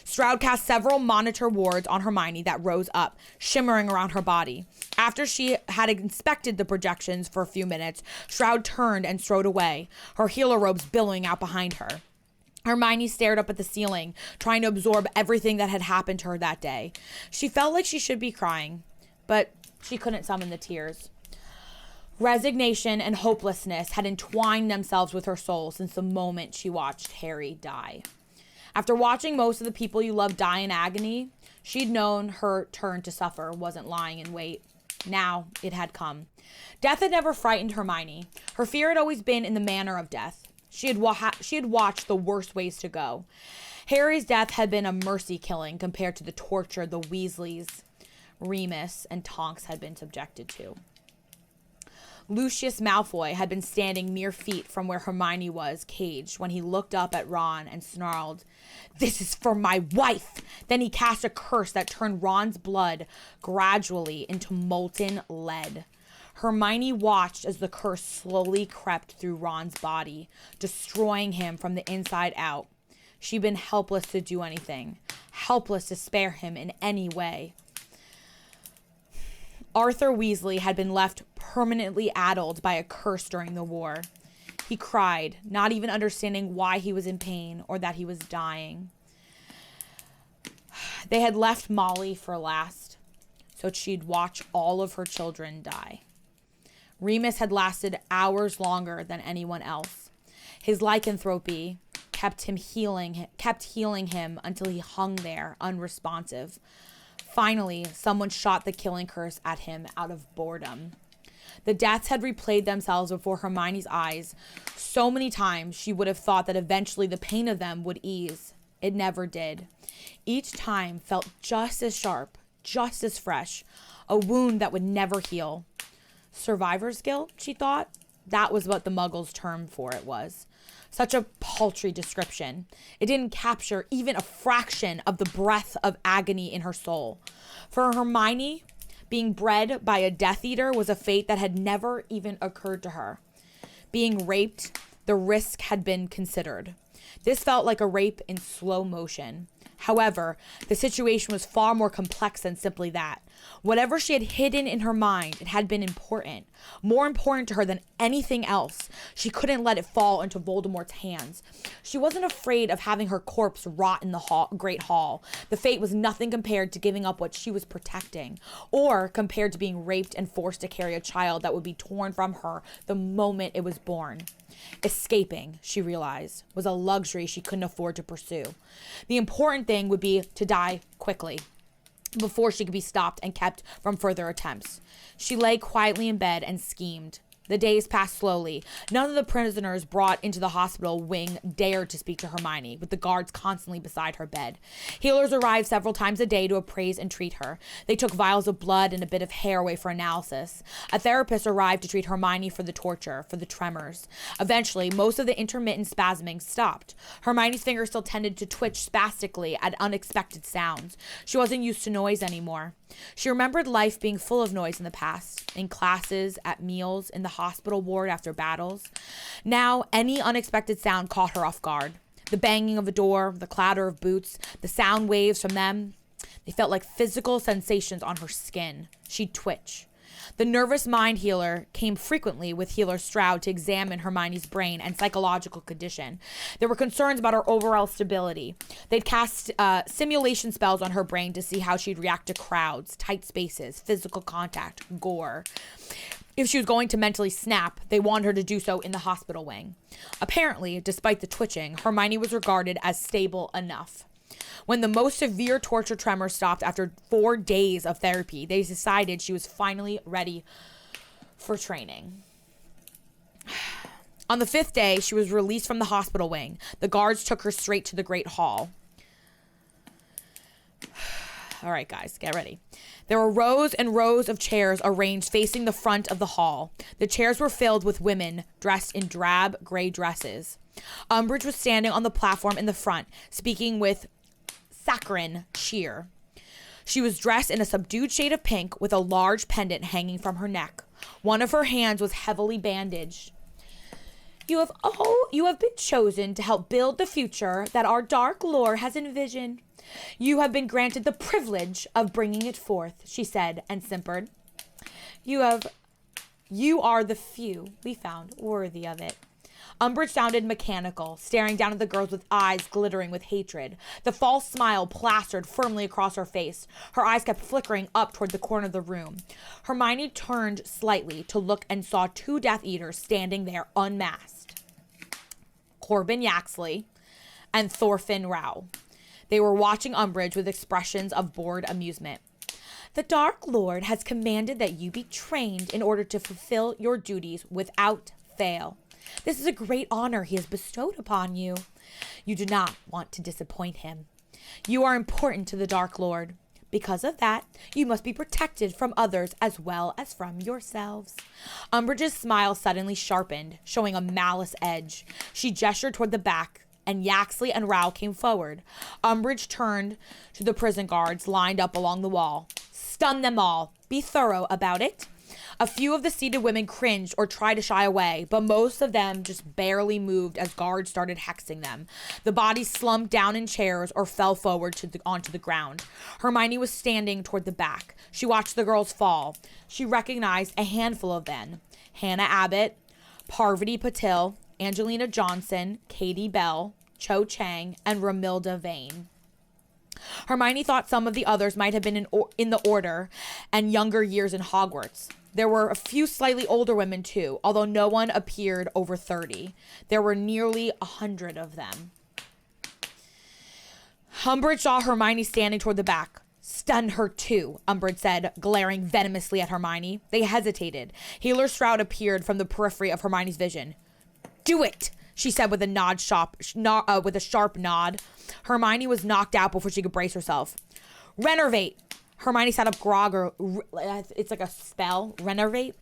Stroud cast several monitor wards on Hermione that rose up, shimmering around her body. After she had inspected the projections for a few minutes, Stroud turned and strode away, her healer robes billowing out behind her. Hermione stared up at the ceiling, trying to absorb everything that had happened to her that day. She felt like she should be crying, but she couldn't summon the tears. Resignation and hopelessness had entwined themselves with her soul since the moment she watched Harry die. After watching most of the people you love die in agony, she'd known her turn to suffer wasn't lying in wait. Now it had come. Death had never frightened Hermione. Her fear had always been in the manner of death. She had watched the worst ways to go. Harry's death had been a mercy killing compared to the torture the Weasleys, Remus, and Tonks had been subjected to. Lucius Malfoy had been standing mere feet from where Hermione was caged when he looked up at Ron and snarled, "This is for my wife!" Then he cast a curse that turned Ron's blood gradually into molten lead. Hermione watched as the curse slowly crept through Ron's body, destroying him from the inside out. She'd been helpless to do anything, helpless to spare him in any way. Arthur Weasley had been left permanently addled by a curse during the war. He cried, not even understanding why he was in pain or that he was dying. They had left Molly for last, so she'd watch all of her children die. Remus had lasted hours longer than anyone else. His lycanthropy kept healing him until he hung there, unresponsive. Finally, someone shot the killing curse at him out of boredom. The deaths had replayed themselves before Hermione's eyes so many times she would have thought that eventually the pain of them would ease. It never did. Each time felt just as sharp, just as fresh, a wound that would never heal. Survivor's guilt, she thought. That was what the Muggles' term for it was. Such a paltry description. It didn't capture even a fraction of the breath of agony in her soul. For Hermione, being bred by a Death Eater was a fate that had never even occurred to her. Being raped, the risk had been considered. This felt like a rape in slow motion. However, the situation was far more complex than simply that. Whatever she had hidden in her mind, it had been important. More important to her than anything else. She couldn't let it fall into Voldemort's hands. She wasn't afraid of having her corpse rot in the Great Hall. The fate was nothing compared to giving up what she was protecting, or compared to being raped and forced to carry a child that would be torn from her the moment it was born. Escaping, she realized, was a luxury she couldn't afford to pursue. The important thing would be to die quickly, before she could be stopped and kept from further attempts. She lay quietly in bed and schemed. The days passed slowly. None of the prisoners brought into the hospital wing dared to speak to Hermione, with the guards constantly beside her bed. Healers arrived several times a day to appraise and treat her. They took vials of blood and a bit of hair away for analysis. A therapist arrived to treat Hermione for the torture, for the tremors. Eventually, most of the intermittent spasming stopped. Hermione's fingers still tended to twitch spastically at unexpected sounds. She wasn't used to noise anymore. She remembered life being full of noise in the past, in classes, at meals, in the hospital ward after battles. Now, any unexpected sound caught her off guard. The banging of a door, the clatter of boots, the sound waves from them. They felt like physical sensations on her skin. She'd twitch. The nervous mind healer came frequently with Healer Stroud to examine Hermione's brain and psychological condition. There were concerns about her overall stability. They'd cast simulation spells on her brain to see how she'd react to crowds, tight spaces, physical contact, gore. If she was going to mentally snap, they wanted her to do so in the hospital wing. Apparently, despite the twitching, Hermione was regarded as stable enough. When the most severe torture tremor stopped after 4 days of therapy, they decided she was finally ready for training. On the 5th day, she was released from the hospital wing. The guards took her straight to the Great Hall. All right, guys, get ready. There were rows and rows of chairs arranged facing the front of the hall. The chairs were filled with women dressed in drab gray dresses. Umbridge was standing on the platform in the front, speaking with saccharine cheer. She was dressed in a subdued shade of pink with a large pendant hanging from her neck. One of her hands was heavily bandaged. You have been chosen to help build the future that our Dark Lord has envisioned. You have been granted the privilege of bringing it forth, she said and simpered. You are the few we found worthy of it. Umbridge sounded mechanical, staring down at the girls with eyes glittering with hatred. The false smile plastered firmly across her face. Her eyes kept flickering up toward the corner of the room. Hermione turned slightly to look and saw 2 Death Eaters standing there unmasked. Corbin Yaxley and Thorfinn Rao. They were watching Umbridge with expressions of bored amusement. The Dark Lord has commanded that you be trained in order to fulfill your duties without fail. This is a great honor he has bestowed upon you. You do not want to disappoint him. You are important to the Dark Lord. Because of that, you must be protected from others as well as from yourselves. Umbridge's smile suddenly sharpened, showing a malice edge. She gestured toward the back, and Yaxley and Rao came forward. Umbridge turned to the prison guards lined up along the wall. Stun them all. Be thorough about it. A few of the seated women cringed or tried to shy away, but most of them just barely moved as guards started hexing them. The bodies slumped down in chairs or fell forward onto the ground. Hermione was standing toward the back. She watched the girls fall. She recognized a handful of them. Hannah Abbott, Parvati Patil, Angelina Johnson, Katie Bell, Cho Chang, and Romilda Vane. Hermione thought some of the others might have been in the Order and younger years in Hogwarts. There were a few slightly older women too, although no one appeared over 30. There were nearly 100 of them. Umbridge saw Hermione standing toward the back. Stun her too, Umbridge said, glaring venomously at Hermione. They hesitated. Healer Stroud appeared from the periphery of Hermione's vision. Do it, she said with a sharp nod. Hermione was knocked out before she could brace herself. Renervate. Hermione sat up it's like a spell. Renervate.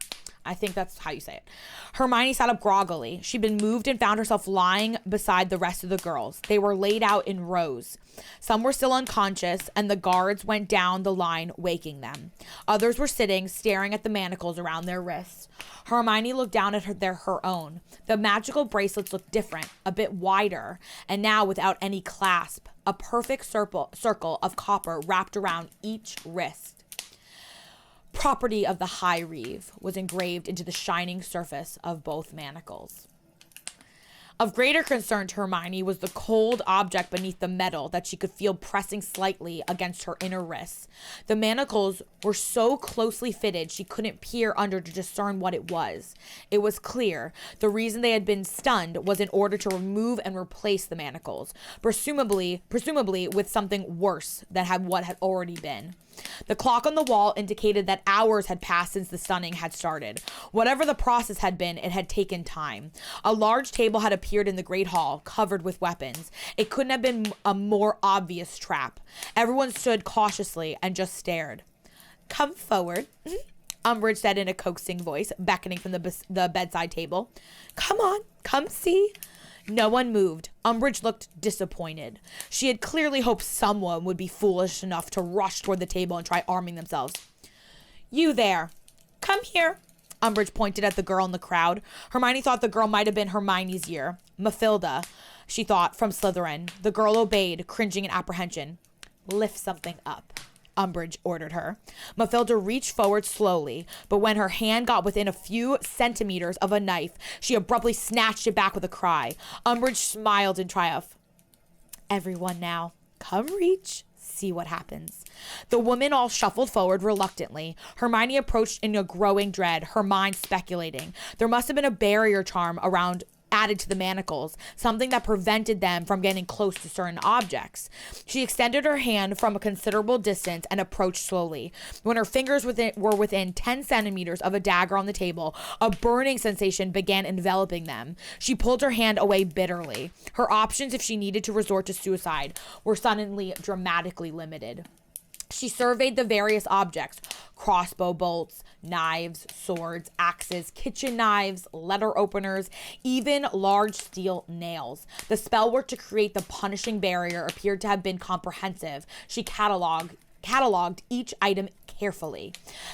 I think that's how you say it. Hermione sat up groggily. She'd been moved and found herself lying beside the rest of the girls. They were laid out in rows. Some were still unconscious, and the guards went down the line, waking them. Others were sitting, staring at the manacles around their wrists. Hermione looked down at her own. The magical bracelets looked different, a bit wider, and now without any clasp. A perfect circle of copper wrapped around each wrist. Property of the High Reeve was engraved into the shining surface of both manacles. Of greater concern to Hermione was the cold object beneath the metal that she could feel pressing slightly against her inner wrists. The manacles were so closely fitted she couldn't peer under to discern what it was. It was clear. The reason they had been stunned was in order to remove and replace the manacles, presumably with something worse than what had already been. The clock on the wall indicated that hours had passed since the stunning had started. Whatever the process had been, it had taken time. A large table had appeared in the Great Hall, covered with weapons. It couldn't have been a more obvious trap. Everyone stood cautiously and just stared. Come forward, Umbridge said in a coaxing voice, beckoning from the bedside table. Come on, come see. No one moved. Umbridge looked disappointed. She had clearly hoped someone would be foolish enough to rush toward the table and try arming themselves. You there. Come here. Umbridge pointed at the girl in the crowd. Hermione thought the girl might have been Hermione's year. Mathilda, she thought, from Slytherin. The girl obeyed, cringing in apprehension. Lift something up, Umbridge ordered her. Mathilda reached forward slowly, but when her hand got within a few centimeters of a knife, she abruptly snatched it back with a cry. Umbridge smiled in triumph. Everyone now, come reach. See what happens. The women all shuffled forward reluctantly. Hermione approached in a growing dread, her mind speculating. There must have been a barrier charm added to the manacles, something that prevented them from getting close to certain objects. She extended her hand from a considerable distance and approached slowly. When her fingers were within 10 centimeters of a dagger on the table, a burning sensation began enveloping them. She pulled her hand away bitterly. Her options, if she needed to resort to suicide, were suddenly dramatically limited. She surveyed the various objects: crossbow bolts, knives, swords, axes, kitchen knives, letter openers, even large steel nails. The spell work to create the punishing barrier appeared to have been comprehensive. She cataloged each item carefully.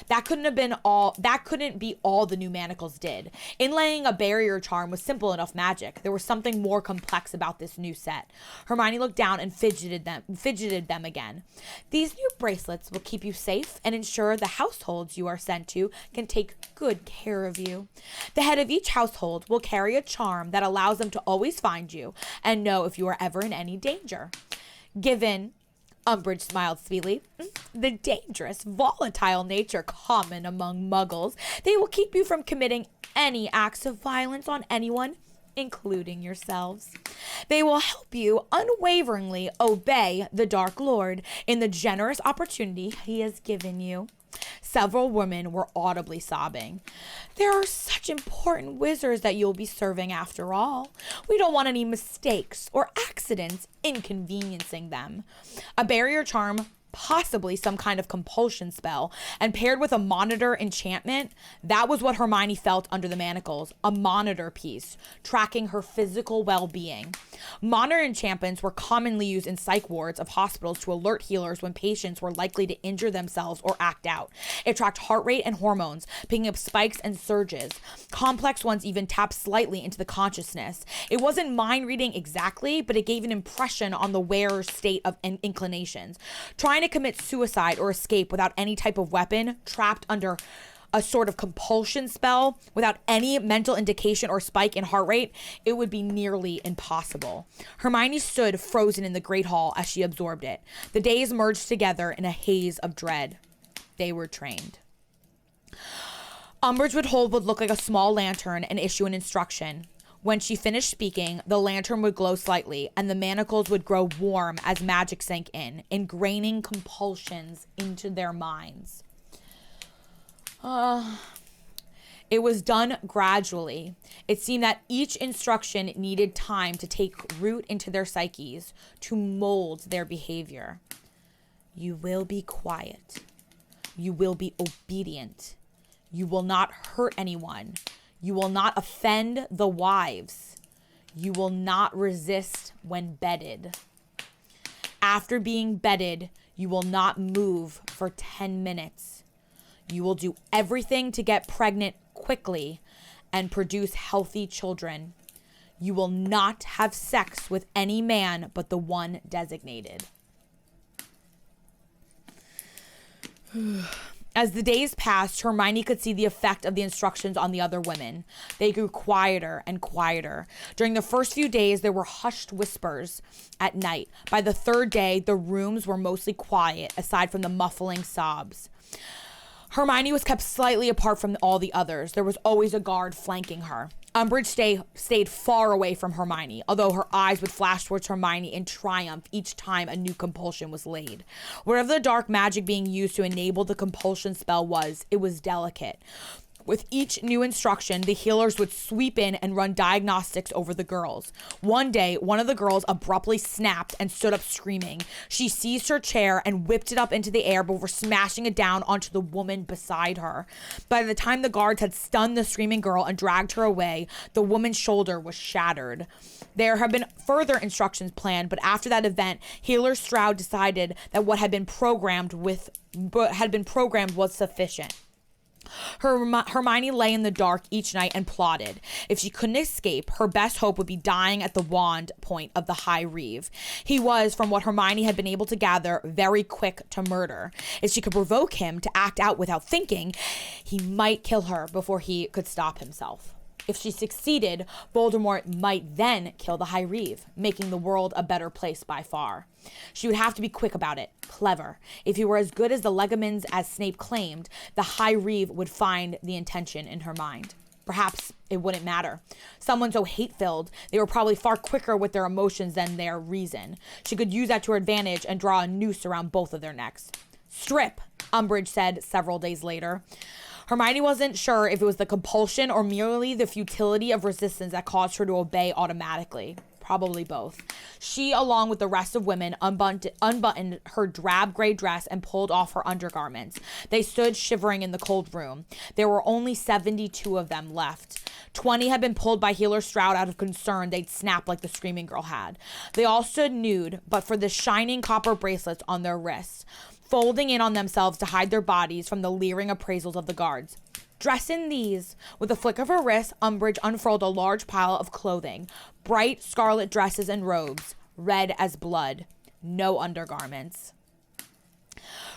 That couldn't be all the new manacles did. Inlaying a barrier charm was simple enough magic. There was something more complex about this new set. Hermione looked down and fidgeted them again. These new bracelets will keep you safe and ensure the households you are sent to can take good care of you. The head of each household will carry a charm that allows them to always find you and know if you are ever in any danger. Given Umbridge smiled sweetly. The dangerous, volatile nature common among muggles. They will keep you from committing any acts of violence on anyone, including yourselves. They will help you unwaveringly obey the Dark Lord in the generous opportunity he has given you. Several women were audibly sobbing. There are such important wizards that you'll be serving after all. We don't want any mistakes or accidents inconveniencing them. A barrier charm, possibly some kind of compulsion spell, and paired with a monitor enchantment, that was what Hermione felt under the manacles, a monitor piece, tracking her physical well-being. Monitor enchantments were commonly used in psych wards of hospitals to alert healers when patients were likely to injure themselves or act out. It tracked heart rate and hormones, picking up spikes and surges. Complex ones even tapped slightly into the consciousness. It wasn't mind reading exactly, but it gave an impression on the wearer's state of inclinations. Trying to commit suicide or escape without any type of weapon, trapped under a sort of compulsion spell without any mental indication or spike in heart rate, it would be nearly impossible. Hermione stood frozen in the Great Hall as she absorbed it. The days merged together in a haze of dread. They were trained. Umbridge would look like a small lantern and issue an instruction. When she finished speaking, the lantern would glow slightly, and the manacles would grow warm as magic sank in, ingraining compulsions into their minds. It was done gradually. It seemed that each instruction needed time to take root into their psyches, to mold their behavior. You will be quiet. You will be obedient. You will not hurt anyone. You will not offend the wives. You will not resist when bedded. After being bedded, you will not move for 10 minutes. You will do everything to get pregnant quickly and produce healthy children. You will not have sex with any man but the one designated. As the days passed, Hermione could see the effect of the instructions on the other women. They grew quieter and quieter. During the first few days, there were hushed whispers at night. By the third day, the rooms were mostly quiet, aside from the muffling sobs. Hermione was kept slightly apart from all the others. There was always a guard flanking her. Umbridge stayed far away from Hermione, although her eyes would flash towards Hermione in triumph each time a new compulsion was laid. Whatever the dark magic being used to enable the compulsion spell was, it was delicate. With each new instruction, the healers would sweep in and run diagnostics over the girls. One day, one of the girls abruptly snapped and stood up screaming. She seized her chair and whipped it up into the air before smashing it down onto the woman beside her. By the time the guards had stunned the screaming girl and dragged her away, the woman's shoulder was shattered. There had been further instructions planned, but after that event, Healer Stroud decided that what had been programmed was sufficient. Hermione lay in the dark each night and plotted. If she couldn't escape, her best hope would be dying at the wand point of the High Reeve. He was, from what Hermione had been able to gather, very quick to murder. If she could provoke him to act out without thinking, he might kill her before he could stop himself. If she succeeded, Voldemort might then kill the High Reeve, making the world a better place by far. She would have to be quick about it, clever. If he were as good as the Legamins as Snape claimed, the High Reeve would find the intention in her mind. Perhaps it wouldn't matter. Someone so hate-filled, they were probably far quicker with their emotions than their reason. She could use that to her advantage and draw a noose around both of their necks. Strip, Umbridge said several days later. Hermione wasn't sure if it was the compulsion or merely the futility of resistance that caused her to obey automatically. Probably both. She, along with the rest of women, unbuttoned her drab gray dress and pulled off her undergarments. They stood shivering in the cold room. There were only 72 of them left. 20 had been pulled by Healer Stroud out of concern they'd snap like the Screaming Girl had. They all stood nude, but for the shining copper bracelets on their wrists, folding in on themselves to hide their bodies from the leering appraisals of the guards. Dress in these. With a flick of her wrist, Umbridge unfurled a large pile of clothing. Bright scarlet dresses and robes, red as blood. No undergarments.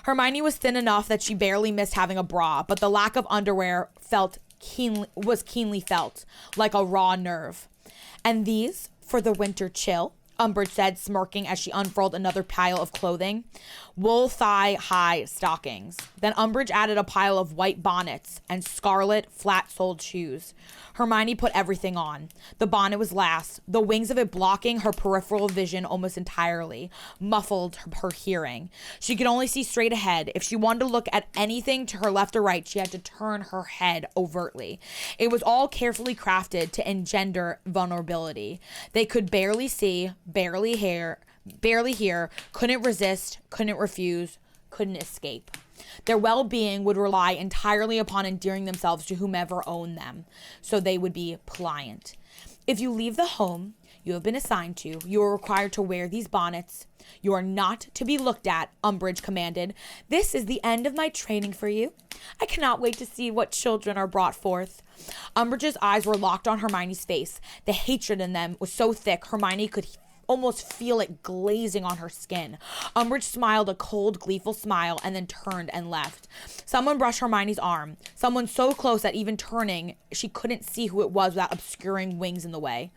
Hermione was thin enough that she barely missed having a bra, but the lack of underwear was keenly felt, like a raw nerve. And these, for the winter chill, Umbridge said, smirking as she unfurled another pile of clothing. Wool thigh-high stockings. Then Umbridge added a pile of white bonnets and scarlet, flat-soled shoes. Hermione put everything on. The bonnet was last, the wings of it blocking her peripheral vision almost entirely, muffled her hearing. She could only see straight ahead. If she wanted to look at anything to her left or right, she had to turn her head overtly. It was all carefully crafted to engender vulnerability. They could barely see, barely hear, couldn't resist, couldn't refuse, couldn't escape. Their well-being would rely entirely upon endearing themselves to whomever owned them, so they would be pliant. If you leave the home you have been assigned to, you are required to wear these bonnets. You are not to be looked at, Umbridge commanded. This is the end of my training for you. I cannot wait to see what children are brought forth. Umbridge's eyes were locked on Hermione's face. The hatred in them was so thick Hermione could almost feel it glazing on her skin. Umbridge smiled a cold, gleeful smile and then turned and left. Someone brushed Hermione's arm. Someone so close that even turning, she couldn't see who it was without obscuring wings in the way.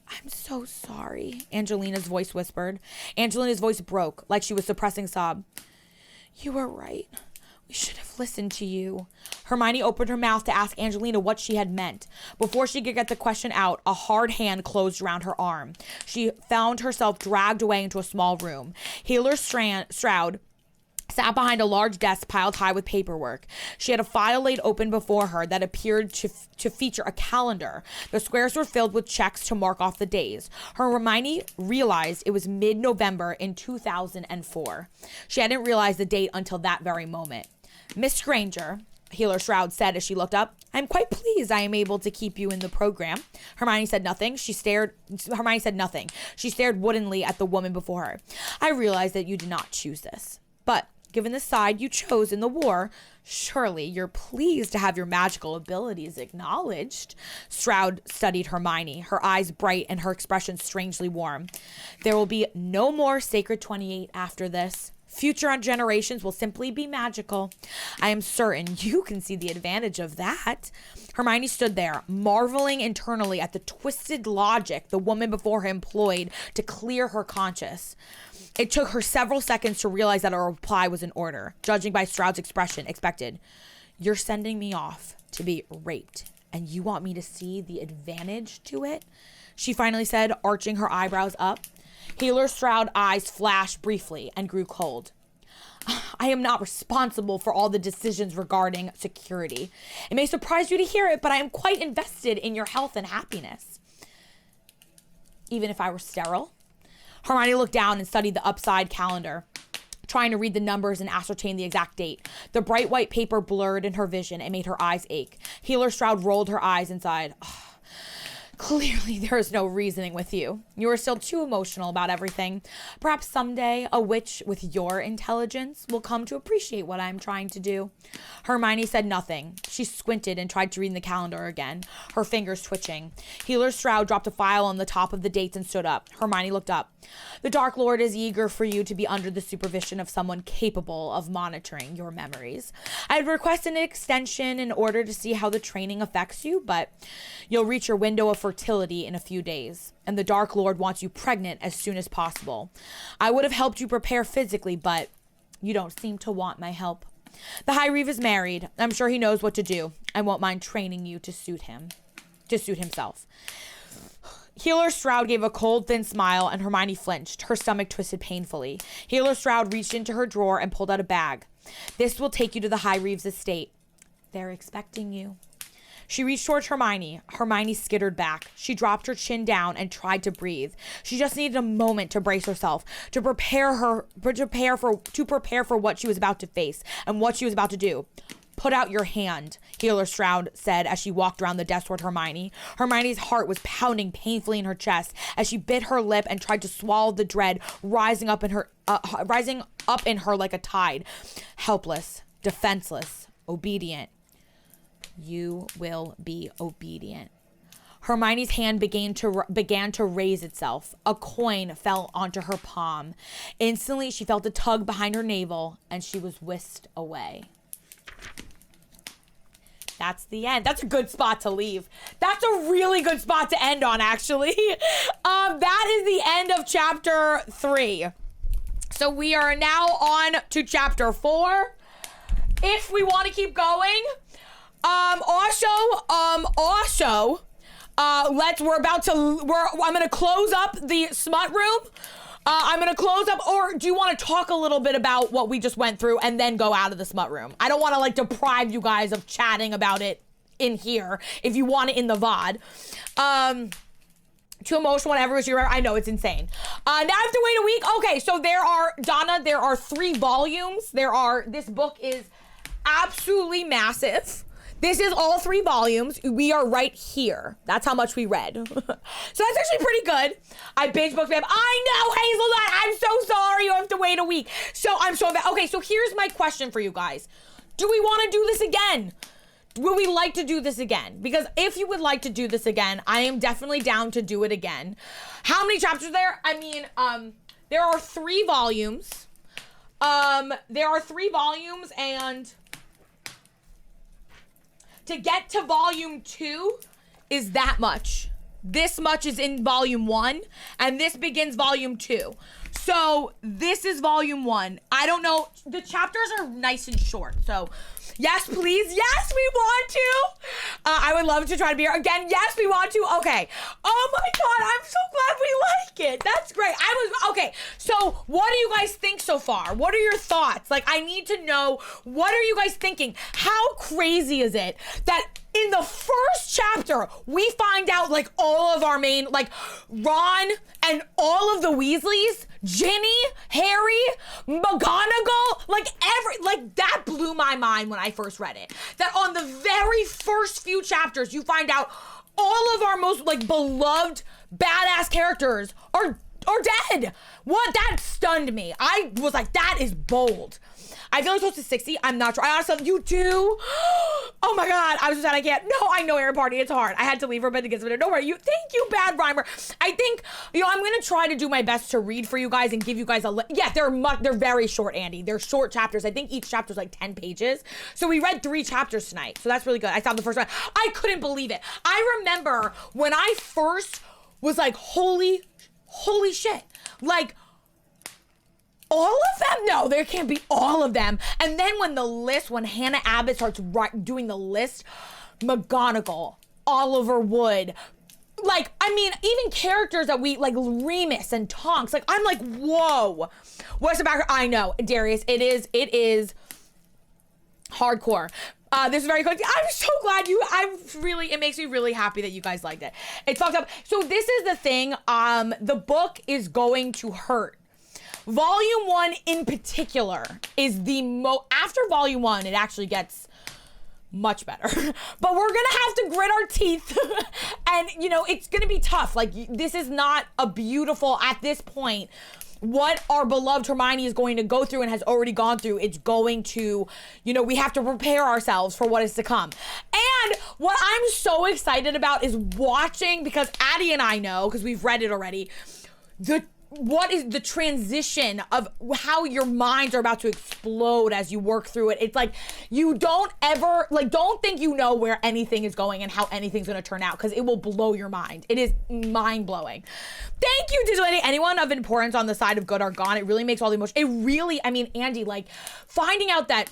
I'm so sorry, Angelina's voice whispered. Angelina's voice broke, like she was suppressing a sob. You were right. We should have listened to you. Hermione opened her mouth to ask Angelina what she had meant. Before she could get the question out, a hard hand closed around her arm. She found herself dragged away into a small room. Healer Stroud sat behind a large desk piled high with paperwork. She had a file laid open before her that appeared to feature a calendar. The squares were filled with checks to mark off the days. Hermione realized it was mid-November in 2004. She hadn't realized the date until that very moment. Miss Granger, Healer Stroud said as she looked up, I'm quite pleased I am able to keep you in the program. Hermione said nothing. She stared woodenly at the woman before her. I realize that you did not choose this, but given the side you chose in the war, surely you're pleased to have your magical abilities acknowledged. Stroud studied Hermione, her eyes bright and her expression strangely warm. There will be no more Sacred 28 after this. Future generations will simply be magical. I am certain you can see the advantage of that. Hermione stood there, marveling internally at the twisted logic the woman before her employed to clear her conscience. It took her several seconds to realize that her reply was in order, judging by Stroud's expression, expected. You're sending me off to be raped, and you want me to see the advantage to it? She finally said, arching her eyebrows up. Healer Stroud's eyes flashed briefly and grew cold. I am not responsible for all the decisions regarding security. It may surprise you to hear it, but I am quite invested in your health and happiness. Even if I were sterile? Hermione looked down and studied the upside calendar, trying to read the numbers and ascertain the exact date. The bright white paper blurred in her vision and made her eyes ache. Healer Stroud rolled her eyes and sighed. Clearly, there is no reasoning with you. You are still too emotional about everything. Perhaps someday a witch with your intelligence will come to appreciate what I'm trying to do. Hermione said nothing. She squinted and tried to read in the calendar again, her fingers twitching. Healer Stroud dropped a file on the top of the dates and stood up. Hermione looked up. The Dark Lord is eager for you to be under the supervision of someone capable of monitoring your memories. I had requested an extension in order to see how the training affects you, but you'll reach your window of fertility in a few days, and the Dark Lord wants you pregnant as soon as possible. I would have helped you prepare physically, but you don't seem to want my help. The High Reeve is married. I'm sure he knows what to do. I won't mind training you to suit himself. Healer Stroud gave a cold, thin smile, and Hermione flinched. Her stomach twisted painfully. Healer Stroud reached into her drawer and pulled out a bag. This will take you to the High Reeve's estate. They're expecting you. She reached towards Hermione. Hermione skittered back. She dropped her chin down and tried to breathe. She just needed a moment to brace herself, to prepare for what she was about to face and what she was about to do. Put out your hand, Healer Stroud said as she walked around the desk toward Hermione. Hermione's heart was pounding painfully in her chest as she bit her lip and tried to swallow the dread rising up in her like a tide. Helpless, defenseless, obedient. You will be obedient. Hermione's hand began to raise itself. A coin fell onto her palm. Instantly, she felt a tug behind her navel, and she was whisked away. That's the end. That's a good spot to leave. That's a really good spot to end on, actually. That is the end of chapter 3. So we are now on to chapter 4. If we want to keep going. I'm gonna close up the smut room. Or do you want to talk a little bit about what we just went through and then go out of the smut room? I don't want to like deprive you guys of chatting about it in here if you want it in the VOD. Too emotional, whatever is your, I know it's insane. Now I have to wait a week. Okay, so there are 3 volumes. This book is absolutely massive. This is all 3 volumes. We are right here. That's how much we read. So that's actually pretty good. I binge booked them. I know, Hazelnut. I'm so sorry. You have to wait a week. So I'm so bad. Okay, so here's my question for you guys. Do we want to do this again? Would we like to do this again? Because if you would like to do this again, I am definitely down to do it again. How many chapters are there? I mean, there are 3 volumes. And to get to volume 2 is that much. This much is in volume 1, and this begins volume 2. So this is volume 1. I don't know. The chapters are nice and short. So yes, please. Yes, we want to. I would love to try to be here again. Yes, we want to. Okay. Oh my God. I'm so glad we like it. That's great. Okay. So what do you guys think so far? What are your thoughts? Like, I need to know, what are you guys thinking? How crazy is it that in the first chapter, we find out like all of our main, like Ron and all of the Weasleys, Ginny, Harry, McGonagall, like that blew my mind when I first read it. That on the very first few chapters, you find out all of our most like beloved badass characters are dead. What? That stunned me. I was like, that is bold. I feel like close to 60. I'm not sure. I honestly, you do? Oh my God. I was just sad I can't. No, I know, Aaron Party. It's hard. I had to leave her bed to get some. Don't worry. Thank you, Bad Rhymer. I think, I'm going to try to do my best to read for you guys and give you guys yeah, they're very short, Andy. They're short chapters. I think each chapter is like 10 pages. So we read 3 chapters tonight. So that's really good. I saw the first one. I couldn't believe it. I remember when I first was like, holy shit. Like, all of them? No, there can't be all of them. And then when Hannah Abbott starts doing the list, McGonagall, Oliver Wood, like, I mean, even characters that we, like Remus and Tonks, like, I'm like, whoa. What's the background? I know, Darius, it is hardcore. This is very good. I'm so glad it makes me really happy that you guys liked it. It's fucked up. So this is the thing, the book is going to hurt. Volume 1 in particular is after volume 1, it actually gets much better. But we're gonna have to grit our teeth and you know, it's gonna be tough. Like this is not a beautiful, at this point, what our beloved Hermione is going to go through and has already gone through. It's going to, you know, we have to prepare ourselves for what is to come. And what I'm so excited about is watching, because Addie and I know, because we've read it already, what is the transition of how your minds are about to explode as you work through it. It's like, you don't ever, like, don't think you know where anything is going and how anything's gonna turn out, because it will blow your mind. It is mind-blowing. Thank you to anyone of importance on the side of good are gone. It really makes all the emotion. It really, I mean, Andy, like, finding out that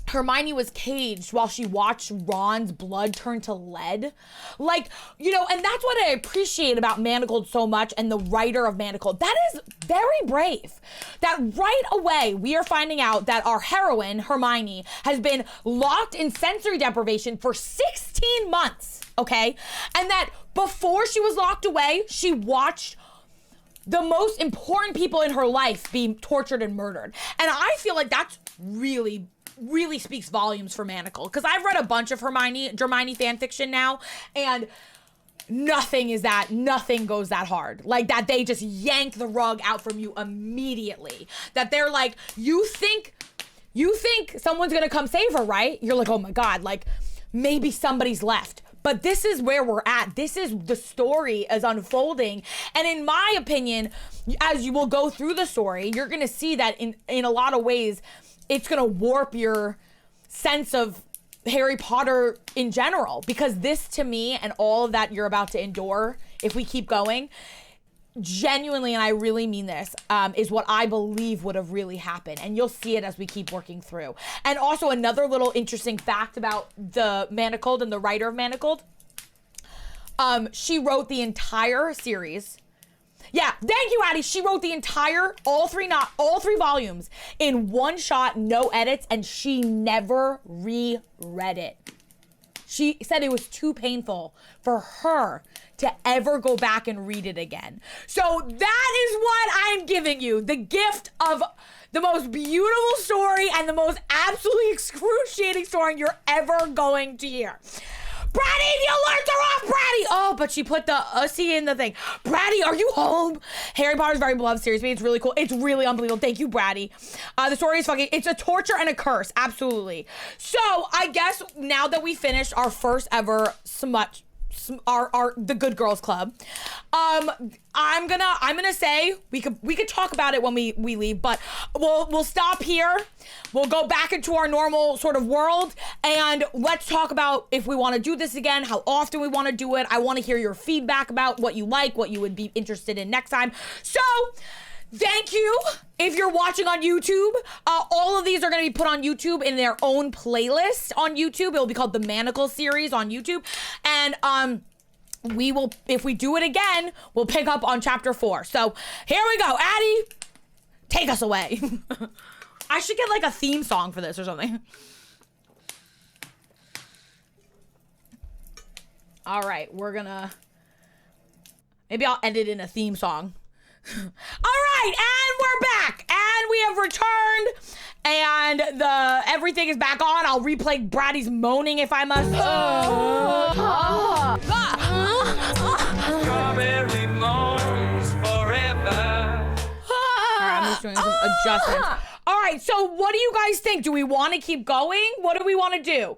Hermione was caged while she watched Ron's blood turn to lead. Like, you know, and that's what I appreciate about Manacled so much, and the writer of Manacled. That is very brave. That right away, we are finding out that our heroine, Hermione, has been locked in sensory deprivation for 16 months, okay? And that before she was locked away, she watched the most important people in her life be tortured and murdered. And I feel like that's really speaks volumes for Manacled, because I've read a bunch of Hermione fan fiction now, and nothing goes that hard. Like that they just yank the rug out from you immediately. That they're like, you think someone's gonna come save her, right? You're like, oh my God, like maybe somebody's left. But this is where we're at. This is the story is unfolding. And in my opinion, as you will go through the story, you're gonna see that in a lot of ways, it's gonna warp your sense of Harry Potter in general, because this, to me, and all of that you're about to endure, if we keep going, genuinely, and I really mean this, is what I believe would have really happened. And you'll see it as we keep working through. And also another little interesting fact about the Manacled and the writer of Manacled, she wrote the entire series. Yeah, thank you, Addie. She wrote the entire, all three volumes in one shot, no edits, and she never reread it. She said it was too painful for her to ever go back and read it again. So that is what I'm giving you, the gift of the most beautiful story and the most absolutely excruciating story you're ever going to hear. Bratty, the alerts are off, Bratty! Oh, but she put the ussy in the thing. Bratty, are you home? Harry Potter's very beloved series. It's really cool. It's really unbelievable. Thank you, Bratty. The story is fucking, it's a torture and a curse. Absolutely. So, I guess now that we finished our first ever smut, the Good Girls Club, I'm gonna say we could talk about it when we leave, but we'll stop here. We'll go back into our normal sort of world, and let's talk about if we want to do this again, how often we want to do it. I want to hear your feedback about what you like, what you would be interested in next time. So thank you. If you're watching on YouTube, all of these are going to be put on YouTube in their own playlist on YouTube. It will be called the Manacled series on YouTube. And we will, if we do it again, we'll pick up on chapter 4. So here we go. Addie, take us away. I should get like a theme song for this or something. All right, we're gonna, maybe I'll edit in a theme song. All right, and we're back, and we have returned, and everything is back on. I'll replay Bratty's moaning if I must. Strawberry moans forever. All right, I'm just doing some adjustments. All right, so what do you guys think? Do we want to keep going? What do we want to do?